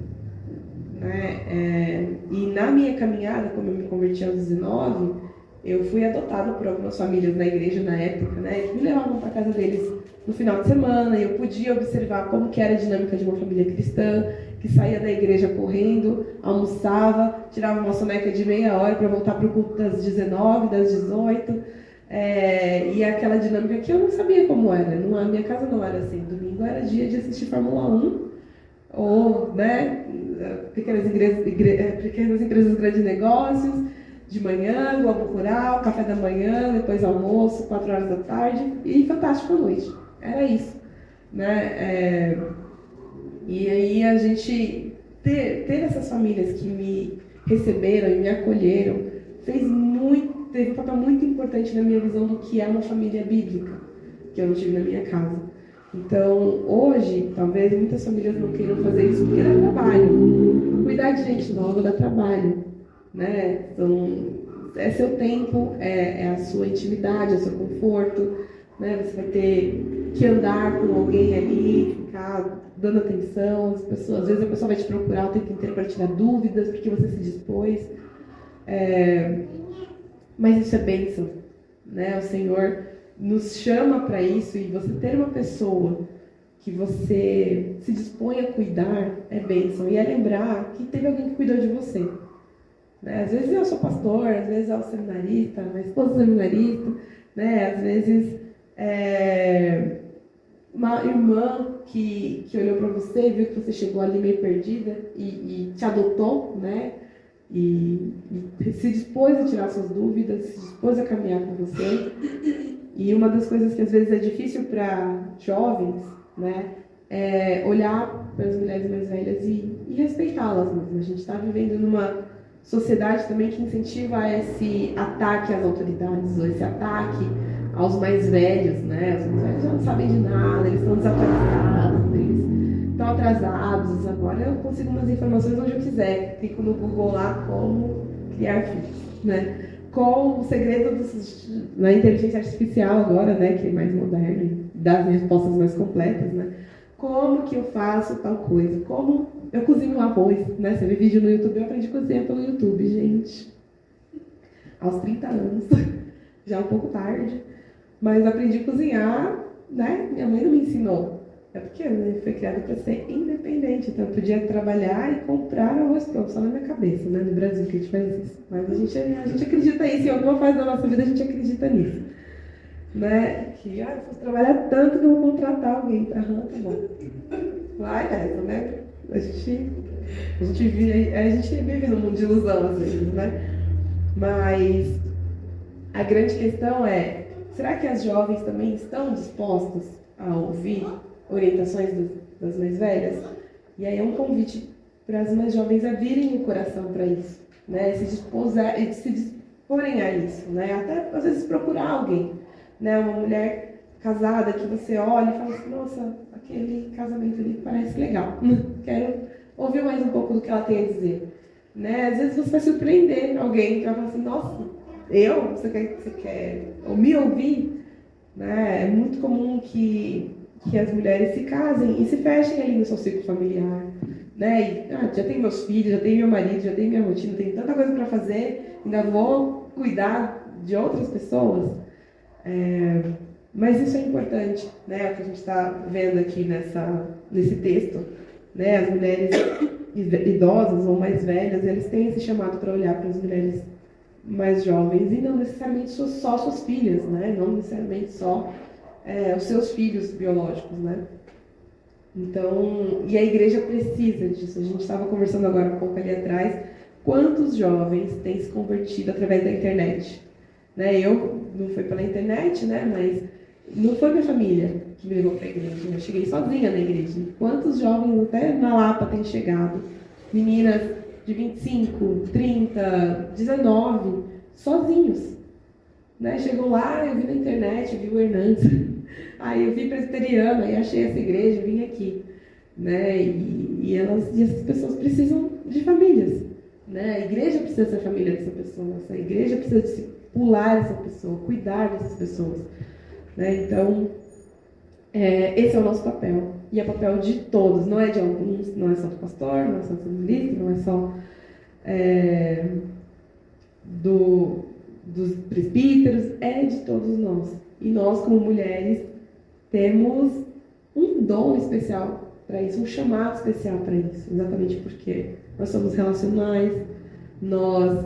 Né? E na minha caminhada, como eu me converti aos 19, eu fui adotada por algumas famílias da igreja na época, né? Que me levavam para casa deles no final de semana, e eu podia observar como que era a dinâmica de uma família cristã, que saía da igreja correndo, almoçava, tirava uma soneca de meia hora para voltar para o culto das 19, das 18, e aquela dinâmica que eu não sabia como era. A minha casa não era assim. Domingo era dia de assistir Fórmula 1, ou, né, pequenas empresas, grandes negócios, de manhã, Globo Rural, café da manhã, depois almoço, 4 horas da tarde, e Fantástico à noite. Era isso. Né? E aí a gente ter essas famílias que me receberam e me acolheram teve um papel muito importante na minha visão do que é uma família bíblica, que eu não tive na minha casa. Então, hoje, talvez muitas famílias não queiram fazer isso porque dá trabalho. Cuidar de gente nova dá trabalho. Né? Então, é seu tempo, é a sua intimidade, é o seu conforto. Né? Você vai ter que andar com alguém ali, ficar dando atenção. Às vezes a pessoa vai te procurar o tempo inteiro para tirar dúvidas, porque você se dispôs. Mas isso é bênção. Né? O Senhor nos chama para isso, e você ter uma pessoa que você se dispõe a cuidar é bênção. E é lembrar que teve alguém que cuidou de você. Né? Às vezes eu sou pastor, às vezes é o seminarista, minha esposa é seminarista, né? Às vezes uma irmã que olhou para você, viu que você chegou ali meio perdida e te adotou, né? E se dispôs a tirar suas dúvidas, se dispôs a caminhar com você. E uma das coisas que às vezes é difícil para jovens, né, é olhar para as mulheres mais velhas e respeitá-las mesmo. A gente está vivendo numa sociedade também que incentiva esse ataque às autoridades, ou esse ataque aos mais velhos, né? Os mais velhos já não sabem de nada, eles estão desatualizados, eles estão atrasados. Agora eu consigo umas informações onde eu quiser. Clico no Google lá como criar filhos, né? Com o segredo da inteligência artificial agora, né, que é mais moderno e dá as respostas mais completas, né? Como que eu faço tal coisa? Como eu cozinho arroz, né? Você vê vídeo no YouTube, eu aprendi a cozinhar pelo YouTube, gente. Aos 30 anos, já um pouco tarde, mas aprendi a cozinhar, né? Minha mãe não me ensinou. É porque eu fui criada para ser independente, então eu podia trabalhar e comprar arroz pronto, só na minha cabeça, né? No Brasil que a gente faz isso. Mas a gente acredita nisso, em alguma fase da nossa vida a gente acredita nisso. Né? Que, eu posso trabalhar tanto que eu vou contratar alguém. Tá bom. Vai essa, né? A gente vive num mundo de ilusão às vezes, né? Mas a grande questão é, será que as jovens também estão dispostas a ouvir orientações das mais velhas? E aí é um convite para as mais jovens a virem o coração para isso, né? Se disporem a isso, né? Até às vezes procurar alguém, né? Uma mulher casada que você olha e fala assim, nossa, aquele casamento ali parece legal, quero ouvir mais um pouco do que ela tem a dizer, né? Às vezes você vai surpreender alguém que vai falar assim, nossa, você quer me ouvir, né? É muito comum que as mulheres se casem e se fechem ali no seu ciclo familiar, né? E, já tenho meus filhos, já tenho meu marido, já tenho minha rotina, tenho tanta coisa para fazer, ainda vou cuidar de outras pessoas. Mas isso é importante, né? O que a gente está vendo aqui nesse texto, né? As mulheres idosas ou mais velhas, eles têm esse chamado para olhar para as mulheres mais jovens e não necessariamente só suas filhas, né? Não necessariamente só os seus filhos biológicos, né? Então, e a igreja precisa disso. A gente estava conversando agora um pouco ali atrás, quantos jovens têm se convertido através da internet, né? Eu não foi pela internet, né? Mas não foi minha família que me levou para a igreja. Eu cheguei sozinha na igreja. Quantos jovens até na Lapa têm chegado? Meninas de 25, 30, 19, sozinhos. Né? Chegou lá, eu vi na internet, eu vi o Hernandes, aí eu vi presbiteriano, aí achei essa igreja, vim aqui. Né? E essas pessoas precisam de famílias. Né? A igreja precisa ser família dessa pessoa, a igreja precisa discipular essa pessoa, cuidar dessas pessoas. Né? Então, esse é o nosso papel. E é papel de todos, não é de alguns, não é só do pastor, não é só do seminarista, não é só dos presbíteros, é de todos nós. E nós, como mulheres, temos um dom especial para isso, um chamado especial para isso, exatamente porque nós somos relacionais, nós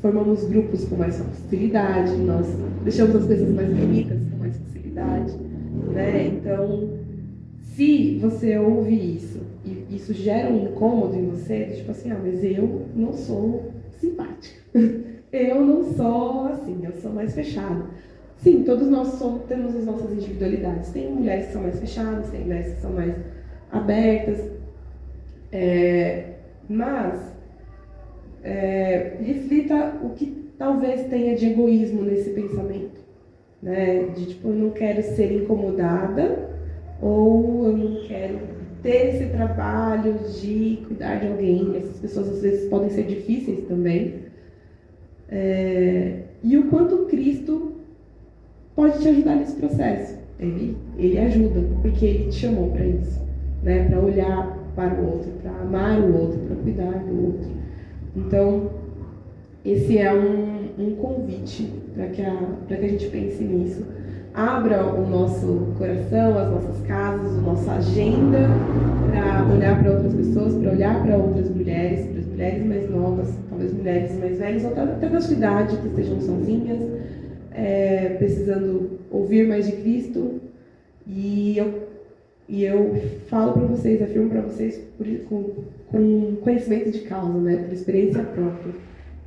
formamos grupos com mais facilidade, nós deixamos as coisas mais bonitas com mais facilidade, né? Então, se você ouve isso e isso gera um incômodo em você, tipo assim, mas eu não sou simpática, eu não sou assim, eu sou mais fechada. Sim, todos nós temos as nossas individualidades. Tem mulheres que são mais fechadas, tem mulheres que são mais abertas, mas reflita o que talvez tenha de egoísmo nesse pensamento, né? De tipo, eu não quero ser incomodada, ou eu não quero ter esse trabalho de cuidar de alguém. Essas pessoas às vezes podem ser difíceis também. E o quanto Cristo pode te ajudar nesse processo. Ele ajuda, porque Ele te chamou para isso, né? Para olhar para o outro, para amar o outro, para cuidar do outro. Então, esse é um convite para que a gente pense nisso. abra o nosso coração, as nossas casas, a nossa agenda para olhar para outras pessoas, para olhar para outras mulheres, para as mulheres mais novas, talvez mulheres mais velhas, ou até da sua idade, que estejam sozinhas, precisando ouvir mais de Cristo. E eu falo para vocês, afirmo para vocês com conhecimento de causa, né, por experiência própria.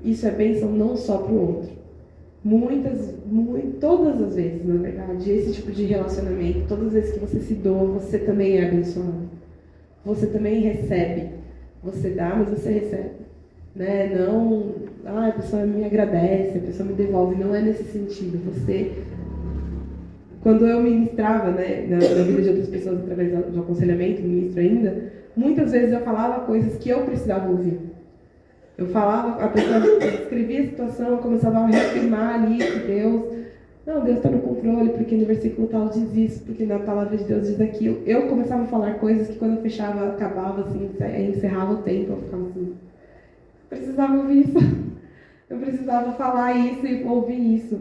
Isso é bênção não só para o outro. Todas as vezes, na verdade, esse tipo de relacionamento, todas as vezes que você se doa, você também é abençoado. Você também recebe. Você dá, mas você recebe. Né? Não, a pessoa me agradece, a pessoa me devolve. Não é nesse sentido. Quando eu ministrava, né, na vida de outras pessoas através do aconselhamento, ministro ainda, muitas vezes eu falava coisas que eu precisava ouvir. Eu falava, a pessoa escrevia a situação, eu começava a reafirmar ali que Deus está no controle, porque no versículo tal diz isso, porque na palavra de Deus diz aquilo. Eu começava a falar coisas que quando eu fechava, acabava assim, encerrava o tempo, eu ficava assim, precisava ouvir isso. Eu precisava falar isso e ouvir isso.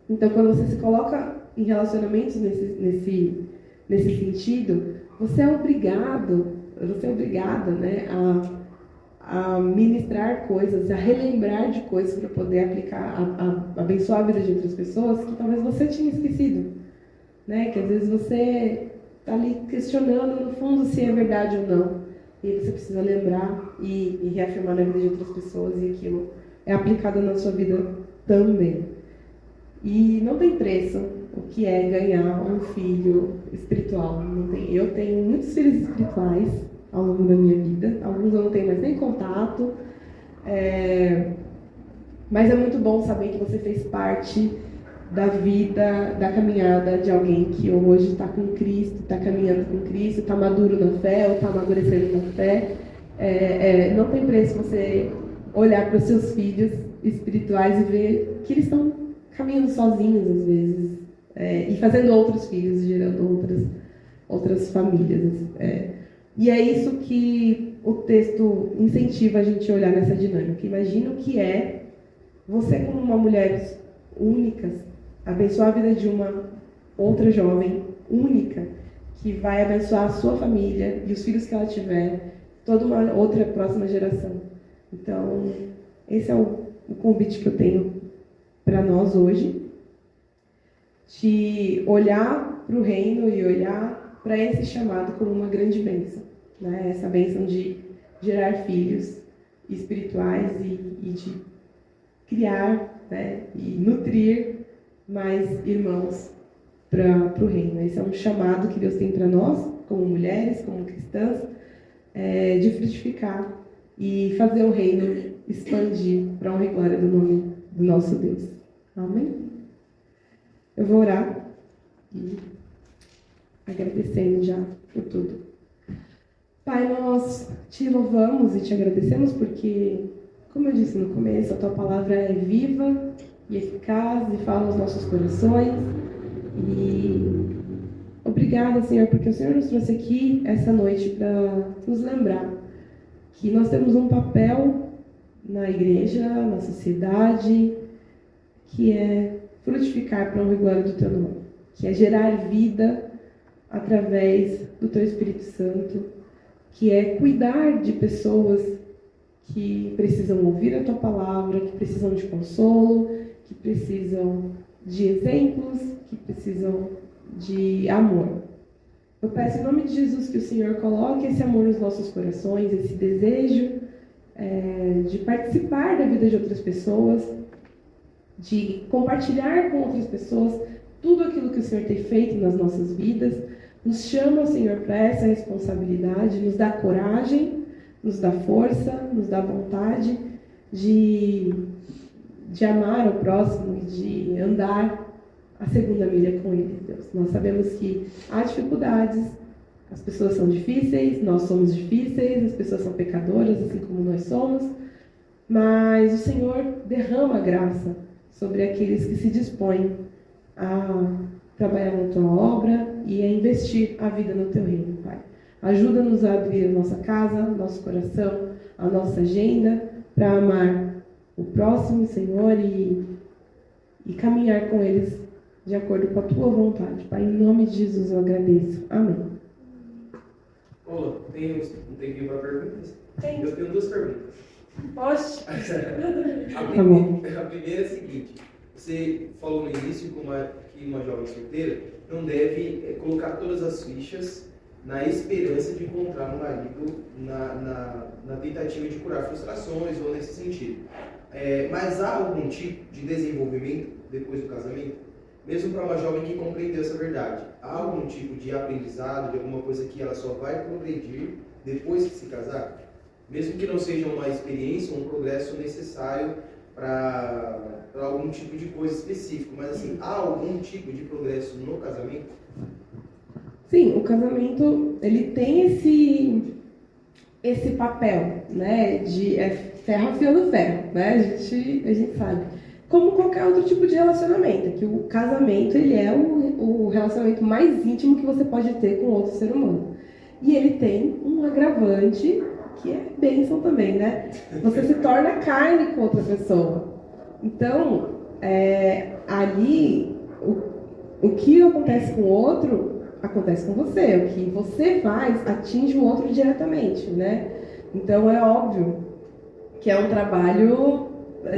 Então, quando você se coloca em relacionamentos nesse sentido, você é obrigada, né, a ministrar coisas, a relembrar de coisas para poder aplicar, a abençoar a vida de outras pessoas que talvez você tinha esquecido, né? Que às vezes você está ali questionando no fundo se é verdade ou não, e você precisa lembrar e reafirmar na vida de outras pessoas, e aquilo é aplicado na sua vida também. E não tem preço o que é ganhar um filho espiritual. Não tem. Eu tenho muitos filhos espirituais ao longo da minha vida. Alguns eu não tenho mais nem contato. Mas é muito bom saber que você fez parte da vida, da caminhada de alguém que hoje está com Cristo, está caminhando com Cristo, está maduro na fé ou está amadurecendo na fé. Não tem preço você olhar para os seus filhos espirituais e ver que eles estão caminhando sozinhos às vezes, e fazendo outros filhos, gerando outras famílias. E é isso que o texto incentiva a gente a olhar nessa dinâmica. Imagina o que é você, como uma mulher única, abençoar a vida de uma outra jovem única, que vai abençoar a sua família e os filhos que ela tiver, toda uma outra próxima geração. Então, esse é o convite que eu tenho para nós hoje, de olhar para o reino e olhar para esse chamado como uma grande bênção, né? Essa bênção de gerar filhos espirituais e de criar, né, e nutrir mais irmãos para o reino. Esse é um chamado que Deus tem para nós, como mulheres, como cristãs, de frutificar e fazer o reino expandir para a honra e glória do nome do nosso Deus. Amém? Eu vou orar e agradecendo já por tudo. Pai, nós te louvamos e te agradecemos porque, como eu disse no começo, a tua palavra é viva e eficaz e fala aos nossos corações. E obrigada, Senhor, porque o Senhor nos trouxe aqui essa noite para nos lembrar que nós temos um papel na igreja, na sociedade, que é frutificar para a honra e glória do teu nome, que é gerar vida através do teu Espírito Santo, que é cuidar de pessoas que precisam ouvir a tua palavra, que precisam de consolo, que precisam de exemplos, que precisam de amor. Eu peço em nome de Jesus que o Senhor coloque esse amor nos nossos corações, esse desejo de participar da vida de outras pessoas, de compartilhar com outras pessoas tudo aquilo que o Senhor tem feito nas nossas vidas. Nos chama, Senhor, para essa responsabilidade, nos dá coragem, nos dá força, nos dá vontade de amar o próximo e de andar a segunda milha com ele, Deus. Nós sabemos que há dificuldades, as pessoas são difíceis, nós somos difíceis, as pessoas são pecadoras, assim como nós somos, mas o Senhor derrama graça sobre aqueles que se dispõem a trabalhar na tua obra e a investir a vida no teu reino, Pai. Ajuda-nos a abrir a nossa casa, nosso coração, a nossa agenda para amar o próximo, Senhor, e caminhar com eles de acordo com a tua vontade. Pai, em nome de Jesus eu agradeço. Amém. Olá, tem um tempinho para perguntas? Tem. Eu tenho duas perguntas. Poxa. A primeira é a seguinte: você falou no início que uma jovem solteira não deve colocar todas as fichas na esperança de encontrar um marido na tentativa de curar frustrações ou nesse sentido. Mas há algum tipo de desenvolvimento depois do casamento? Mesmo para uma jovem que compreendeu essa verdade, há algum tipo de aprendizado, de alguma coisa que ela só vai progredir depois que se casar? Mesmo que não seja uma experiência, um progresso necessário para algum tipo de coisa específica, mas assim, há algum tipo de progresso no casamento? Sim, o casamento, ele tem esse papel, né, de ferro afiando ferro, né, a gente sabe. Como qualquer outro tipo de relacionamento, que o casamento, ele é o relacionamento mais íntimo que você pode ter com outro ser humano. E ele tem um agravante, que é bênção também, né? Você se torna carne com outra pessoa. Então, ali, o que acontece com o outro, acontece com você. O que você faz atinge o outro diretamente, né? Então, é óbvio que é um trabalho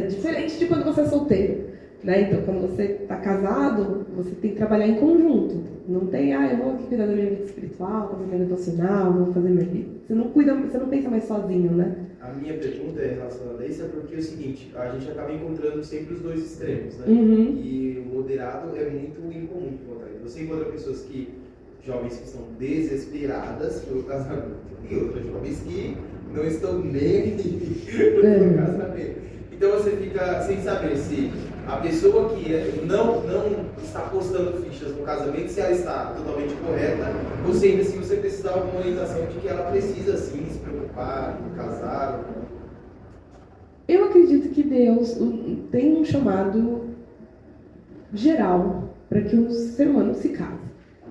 diferente de quando você é solteiro, né? Então, quando você está casado, você tem que trabalhar em conjunto. Não tem, eu vou aqui cuidar da minha vida espiritual, fazer minha devocional, vou fazer minha vida. Você não pensa mais sozinho, né? A minha pergunta relacionada a isso é porque é o seguinte: a gente acaba encontrando sempre os dois extremos, né? Uhum. E o moderado é muito incomum de encontrar. Você encontra pessoas jovens que estão desesperadas pelo casamento, e outras jovens que não estão nem pelo casamento. Então você fica sem saber se a pessoa que não está postando fichas no casamento, se ela está totalmente correta, ou se ainda assim você precisa de alguma orientação de que ela precisa sim se preocupar, casar ou não. Eu acredito que Deus tem um chamado geral para que o ser humano se case.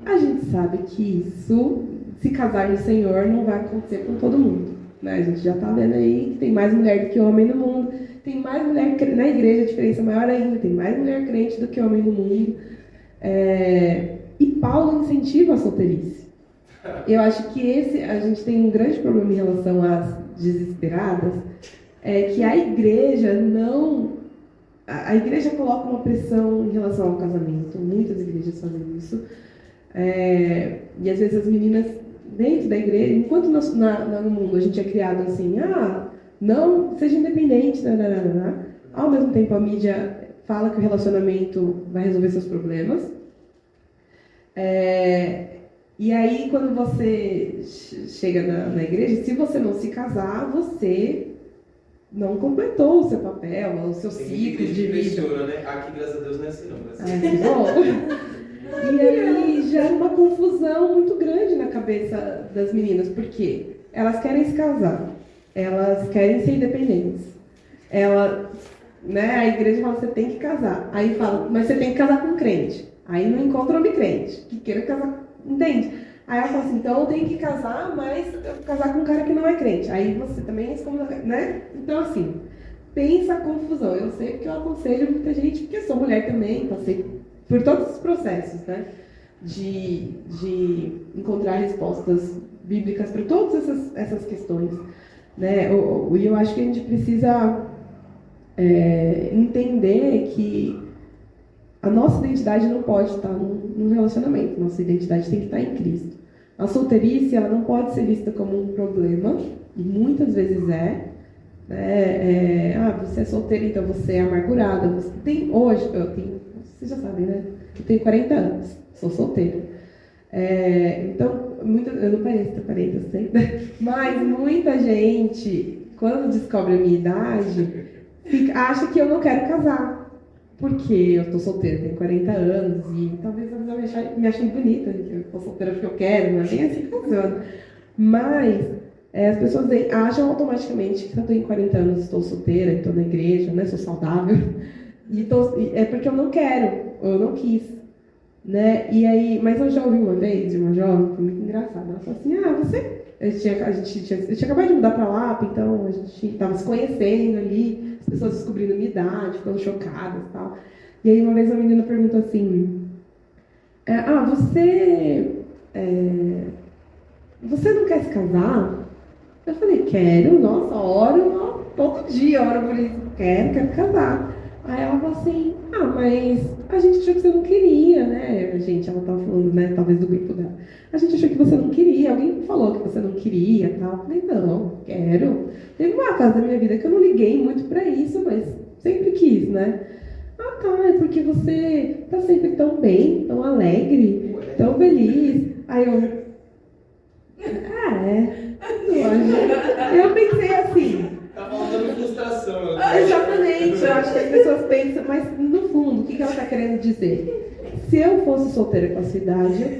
A gente sabe que isso, se casar no Senhor, não vai acontecer com todo mundo, né? A gente já está vendo aí que tem mais mulher do que homem no mundo, tem mais mulher na igreja, a diferença é maior ainda, tem mais mulher crente do que homem no mundo. E Paulo incentiva a solteirice. Eu acho que a gente tem um grande problema em relação às desesperadas, que a igreja não... A igreja coloca uma pressão em relação ao casamento, muitas igrejas fazem isso. E às vezes as meninas dentro da igreja, enquanto no mundo a gente é criado assim, não, seja independente, ao mesmo tempo a mídia fala que o relacionamento vai resolver seus problemas. E aí quando você chega na igreja, se você não se casar, você não completou o seu papel, o seu ciclo de vida. Né? Aqui, graças a Deus, não é assim não. Que bom. E aí gera uma confusão muito grande na cabeça das meninas, porque elas querem se casar, elas querem ser independentes. A igreja fala, você tem que casar. Aí fala, mas você tem que casar com um crente. Aí não encontra homem crente, que queira casar, entende? Aí ela fala assim, então eu tenho que casar, mas eu vou casar com um cara que não é crente. Aí você também é como, né? Então assim, pensa a confusão. Eu sei que eu aconselho muita gente, porque sou mulher também, passei por todos os processos, né? De encontrar respostas bíblicas para todas essas questões, né? E eu acho que a gente precisa entender que a nossa identidade não pode estar num relacionamento, nossa identidade tem que estar em Cristo. A solteirice, ela não pode ser vista como um problema, e muitas vezes você é solteira, então você é amargurada. Vocês já sabem, né? Eu tenho 40 anos, sou solteira. Então, eu não pareço ter 40, né? Mas muita gente, quando descobre a minha idade, acha que eu não quero casar. Porque eu estou solteira, tenho 40 anos, e talvez elas me achem bonita, que eu estou solteira porque eu quero, não é bem assim que funciona. Mas as pessoas acham automaticamente que eu tenho 40 anos, estou solteira, estou na igreja, né, sou saudável, é porque eu não quero, eu não quis. Né? E aí, mas eu já ouvi uma vez de uma jovem, foi muito engraçada. Ela falou assim, eu tinha acabado de mudar para Lapa, então a gente estava se conhecendo ali, as pessoas descobrindo minha idade, ficando chocadas e tal. E aí uma vez a menina perguntou assim, você não quer se casar? Eu falei, quero, nossa, oro, ó, todo dia oro por isso, quero casar. Aí ela falou assim, mas a gente achou que você não queria, né? Ela tava falando, né, talvez do grupo dela. A gente achou que você não queria, alguém falou que você não queria e tal. Eu falei, não, quero. Teve uma fase da minha vida que eu não liguei muito pra isso, mas sempre quis, né? Tá, é porque você tá sempre tão bem, tão alegre, tão feliz. Aí eu, eu pensei assim. Tá faltando frustração. Exatamente, eu acho que as pessoas pensam, mas no fundo, o que ela está querendo dizer? Se eu fosse solteira com a sua idade, eu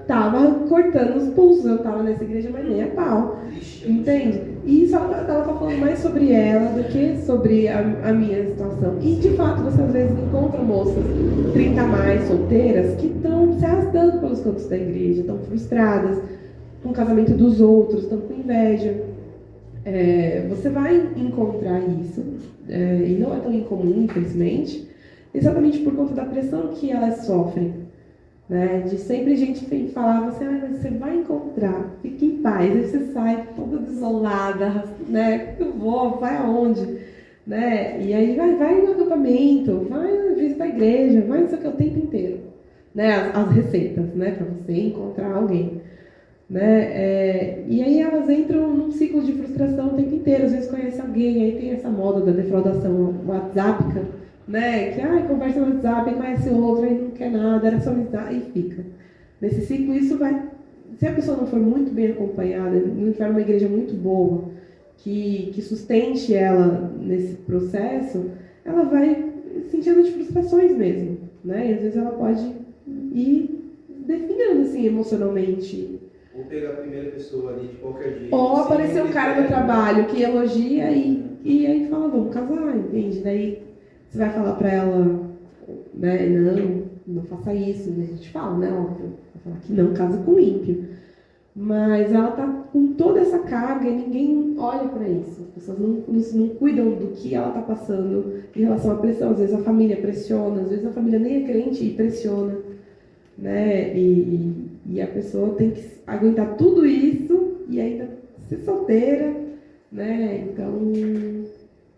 tava cortando os pulsos, eu tava nessa igreja, mas nem a pau. Entende? E isso ela tá falando mais sobre ela do que sobre a minha situação. E de fato, você às vezes encontra moças 30 a mais solteiras que estão se arrastando pelos cantos da igreja, estão frustradas com o casamento dos outros, estão com inveja. Você vai encontrar isso, e não é tão incomum, infelizmente, exatamente por conta da pressão que elas sofrem, né? De sempre gente falar, mas você vai encontrar, fique em paz, aí você sai toda desolada, né? Eu vou, vai aonde? Né? E aí vai no acampamento, vai visitar a igreja, vai não sei o que o tempo inteiro, né? As receitas, né? Para você encontrar alguém. Né? E aí elas entram num ciclo de frustração o tempo inteiro, às vezes conhece alguém, aí tem essa moda da defraudação WhatsAppica, né? Que conversa no WhatsApp, conhece outro, aí não quer nada, era só amizade, e fica. Nesse ciclo isso vai, se a pessoa não for muito bem acompanhada, não tiver uma igreja muito boa, que sustente ela nesse processo, ela vai sentindo de frustrações mesmo, né? E às vezes ela pode ir definhando assim emocionalmente. Ou pegar a primeira pessoa ali de qualquer jeito. Ou aparecer um cara no trabalho que elogia e aí fala, vamos casar, entende? Daí você vai falar pra ela, né, não faça isso, né? A gente fala, né, óbvio, vai falar que não casa com ímpio. Mas ela tá com toda essa carga e ninguém olha pra isso. As pessoas não cuidam do que ela tá passando em relação à pressão. Às vezes a família pressiona, às vezes a família nem é crente e pressiona, né? E a pessoa tem que aguentar tudo isso e ainda ser solteira, né? Então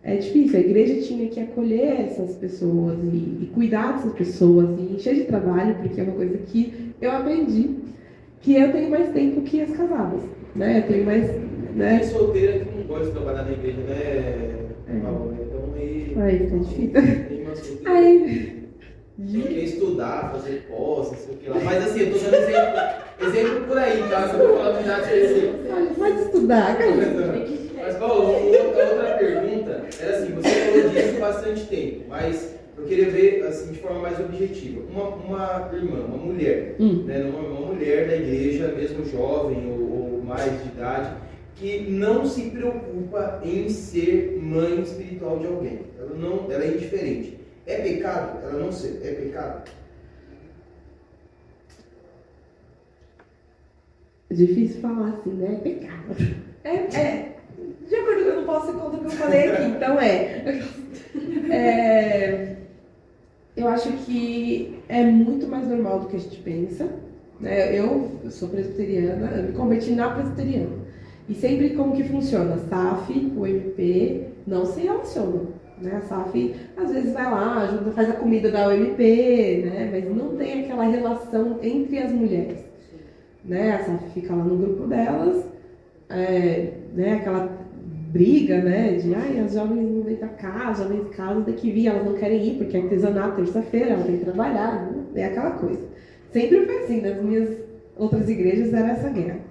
é difícil. A igreja tinha que acolher essas pessoas e cuidar dessas pessoas e encher de trabalho, porque é uma coisa que eu aprendi, que eu tenho mais tempo que as casadas, né? Eu tenho mais, né? Tem solteira que não gosta de trabalhar na igreja, né? Então aí fica difícil. Tem uma solteira. Só quer estudar, fazer pós, não sei o que lá. Mas assim, eu tô dando exemplo por aí, tá? Só pra falar de idade específica. Pode estudar, cara. Mas, Paulo, outra pergunta era assim, você falou disso há bastante tempo, mas eu queria ver assim, de forma mais objetiva. Uma irmã, uma mulher, né? Uma mulher da igreja, mesmo jovem ou mais de idade, que não se preocupa em ser mãe espiritual de alguém. Ela é indiferente. É pecado? Ela não ser. É pecado? É difícil falar assim, né? É pecado. De acordo com eu não posso contar o que eu falei aqui, então eu acho que é muito mais normal do que a gente pensa, né? Eu sou presbiteriana, eu me converti na presbiteriana. E sempre como que funciona? A SAF, o MP, não se relacionam. Né? A SAF às vezes vai lá, ajuda, faz a comida da UMP, né? Mas não tem aquela relação entre as mulheres. Né? A SAF fica lá no grupo delas, né? Aquela briga, né? De as jovens não vêm pra cá, as jovens casam, daqui vir, elas não querem ir, porque é artesanato, terça-feira, elas têm que trabalhar, né? É aquela coisa. Sempre foi assim, nas minhas outras igrejas era essa guerra.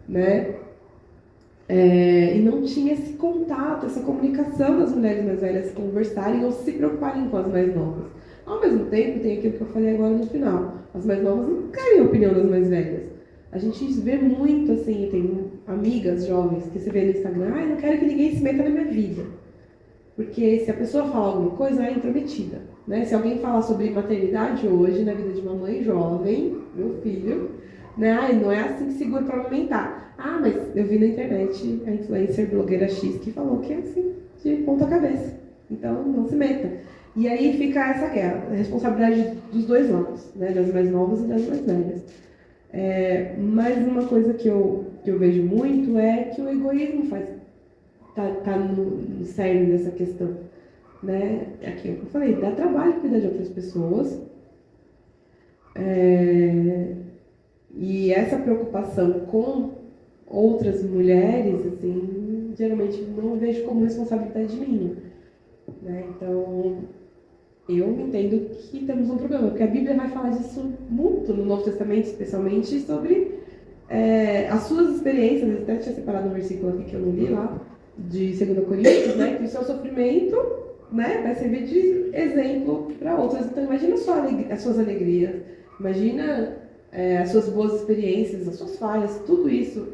Né? E não tinha esse contato, essa comunicação das mulheres mais velhas conversarem ou se preocuparem com as mais novas. Ao mesmo tempo, tem aquilo que eu falei agora no final. As mais novas não querem a opinião das mais velhas. A gente vê muito, assim, tem amigas jovens que você vê no Instagram, não quero que ninguém se meta na minha vida. Porque se a pessoa fala alguma coisa, é intrometida. Né? Se alguém falar sobre maternidade hoje, na vida de uma mãe jovem, meu filho, né? Não é assim que segura para amamentar. Mas eu vi na internet a influencer blogueira X que falou que é assim, de ponta cabeça. Então, não se meta. E aí fica essa guerra, a responsabilidade dos dois lados, né? Das mais novas e das mais velhas. Mas uma coisa que eu vejo muito é que o egoísmo tá no cerne dessa questão, né? Aqui é o que eu falei, dá trabalho cuidar de outras pessoas. E essa preocupação com outras mulheres, assim, geralmente não vejo como responsabilidade minha, né? Então, eu entendo que temos um problema, porque a Bíblia vai falar disso muito no Novo Testamento, especialmente sobre as suas experiências. Eu até tinha separado um versículo aqui que eu não li lá, de 2 Coríntios, né? Que o seu sofrimento, né, vai servir de exemplo para outras. Então, imagina as suas alegrias, imagina as suas boas experiências, as suas falhas, tudo isso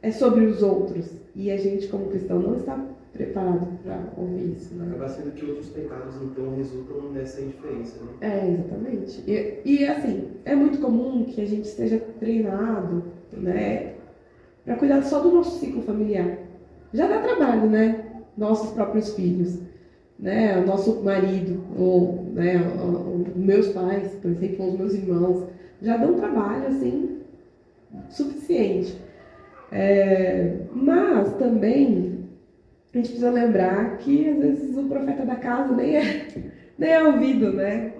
é sobre os outros. E a gente, como cristão, não está preparado para ouvir isso, né? Acaba sendo que outros pecados, então, resultam nessa indiferença, né? Exatamente. E assim, é muito comum que a gente esteja treinado, né, para cuidar só do nosso ciclo familiar. Já dá trabalho, né? Nossos próprios filhos, né? O nosso marido, ou né, os meus pais, por exemplo, ou os meus irmãos, já dão trabalho, assim, suficiente. Mas também a gente precisa lembrar que às vezes o profeta da casa nem é ouvido, né?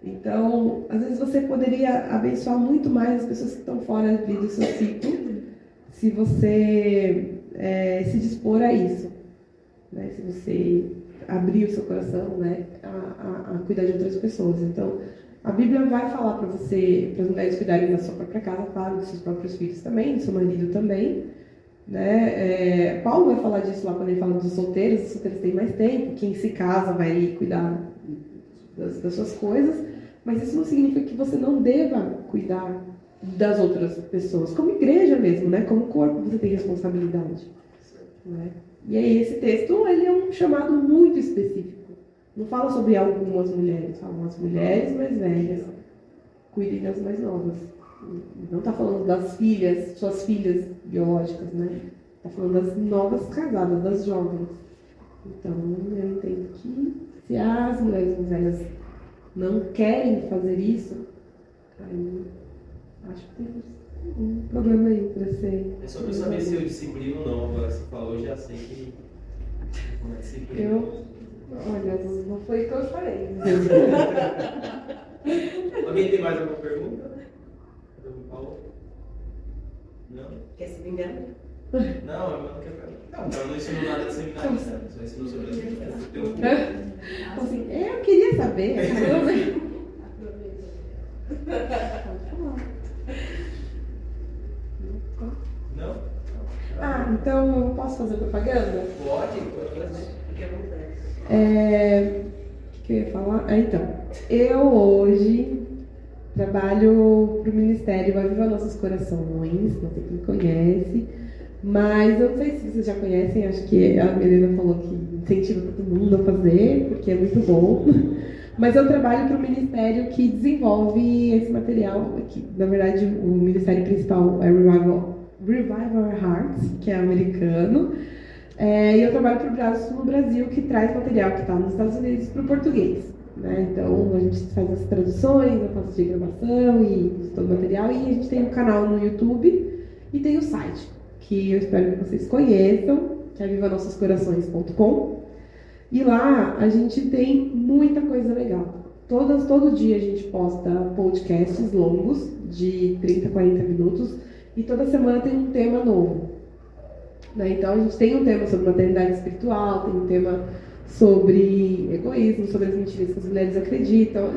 Então, às vezes você poderia abençoar muito mais as pessoas que estão fora do seu ciclo, se você se dispor a isso, né? Se você abrir o seu coração, né, a cuidar de outras pessoas. Então, a Bíblia vai falar para as mulheres cuidarem da sua própria casa, claro, dos seus próprios filhos também, do seu marido também, né? Paulo vai falar disso lá quando ele fala dos solteiros. Os solteiros têm mais tempo, quem se casa vai cuidar das suas coisas, mas isso não significa que você não deva cuidar das outras pessoas, como igreja mesmo, né? Como corpo você tem responsabilidade, né? E aí esse texto, ele é um chamado muito específico. Não fala sobre algumas mulheres, fala as mulheres mais velhas cuidem das mais novas. Não está falando das filhas, suas filhas biológicas, né? Está falando das novas casadas, das jovens. Então, eu entendo que se as mulheres mais velhas não querem fazer isso, aí acho que tem um problema aí para ser... É só para saber se eu disciplino ou não. Agora você falou, já sei que não é disciplina. Olha, não foi o que eu falei. Alguém tem mais alguma pergunta? Paulo? Não? Quer se vingar? Não, eu não quero perguntar. Não, eu não ensino nada de seminarista. Só ensino sobre as assim, eu queria saber. Não? Então eu posso fazer propaganda? Pode fazer. Fique à vontade. O que eu ia falar? Então, eu hoje trabalho para o Ministério Aviva Nossos Corações, não sei quem conhece, mas eu não sei se vocês já conhecem, acho que a Helena falou que incentiva todo mundo a fazer, porque é muito bom. Mas eu trabalho para o Ministério que desenvolve esse material, que na verdade o Ministério principal é Revival Hearts, que é americano. E eu trabalho para o Braço no Brasil, que traz material que está nos Estados Unidos para o português, né? Então a gente faz as traduções, eu faço de gravação e todo o material. E a gente tem um canal no YouTube e tem o site, que eu espero que vocês conheçam, que é vivanossoscorações.com. E lá a gente tem muita coisa legal. Todo dia a gente posta podcasts longos, de 30 a 40 minutos, e toda semana tem um tema novo. Então a gente tem um tema sobre maternidade espiritual, tem um tema sobre egoísmo, sobre as mentiras que as mulheres acreditam,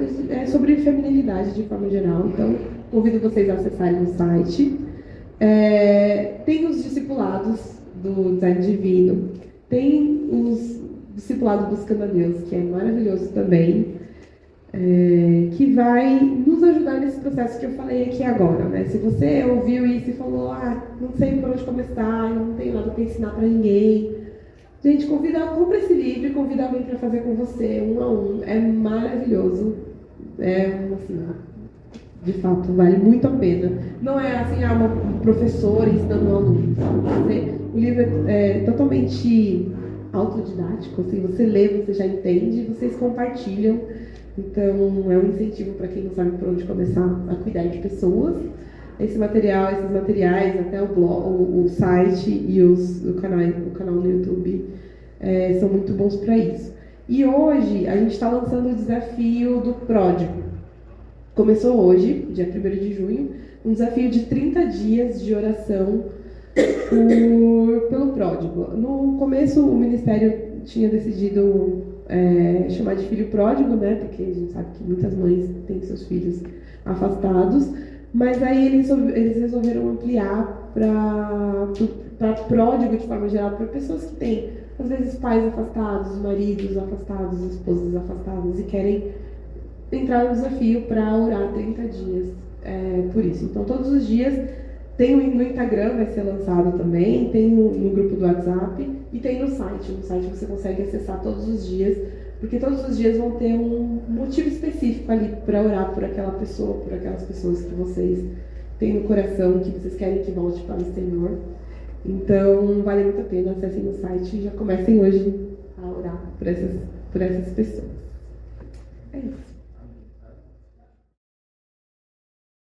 sobre feminilidade de forma geral. Então convido vocês a acessarem o site. Tem os discipulados do Design Divino, tem os discipulados Buscando a Deus, que é maravilhoso também, que vai nos ajudar nesse processo que eu falei aqui agora, né? Se você ouviu isso e falou, não sei por onde começar, não tenho nada para ensinar para ninguém, gente, compra esse livro e convida alguém para fazer com você, um a um. É maravilhoso, assim, de fato, vale muito a pena. Não é assim, uma professora ensinando um aluno. O livro é totalmente autodidático, assim, você lê, você já entende, vocês compartilham. Então, é um incentivo para quem não sabe por onde começar a cuidar de pessoas. Esses materiais, até o blog, o site e o canal no YouTube são muito bons para isso. E hoje a gente está lançando o desafio do Pródigo. Começou hoje, dia 1º de junho, um desafio de 30 dias de oração pelo pródigo. No começo, o Ministério tinha decidido chamar de filho pródigo, né? Porque a gente sabe que muitas mães têm seus filhos afastados, mas aí eles resolveram ampliar para pródigo de forma geral, para pessoas que têm, às vezes, pais afastados, maridos afastados, esposas afastadas e querem entrar no desafio para orar 30 dias por isso. Então, todos os dias tem no Instagram, vai ser lançado também, tem no grupo do WhatsApp e tem no site. No site você consegue acessar todos os dias, porque todos os dias vão ter um motivo específico ali para orar por aquela pessoa, por aquelas pessoas que vocês têm no coração, que vocês querem que volte para o Senhor. Então, vale muito a pena, acessem no site e já comecem hoje a orar por essas pessoas. É isso.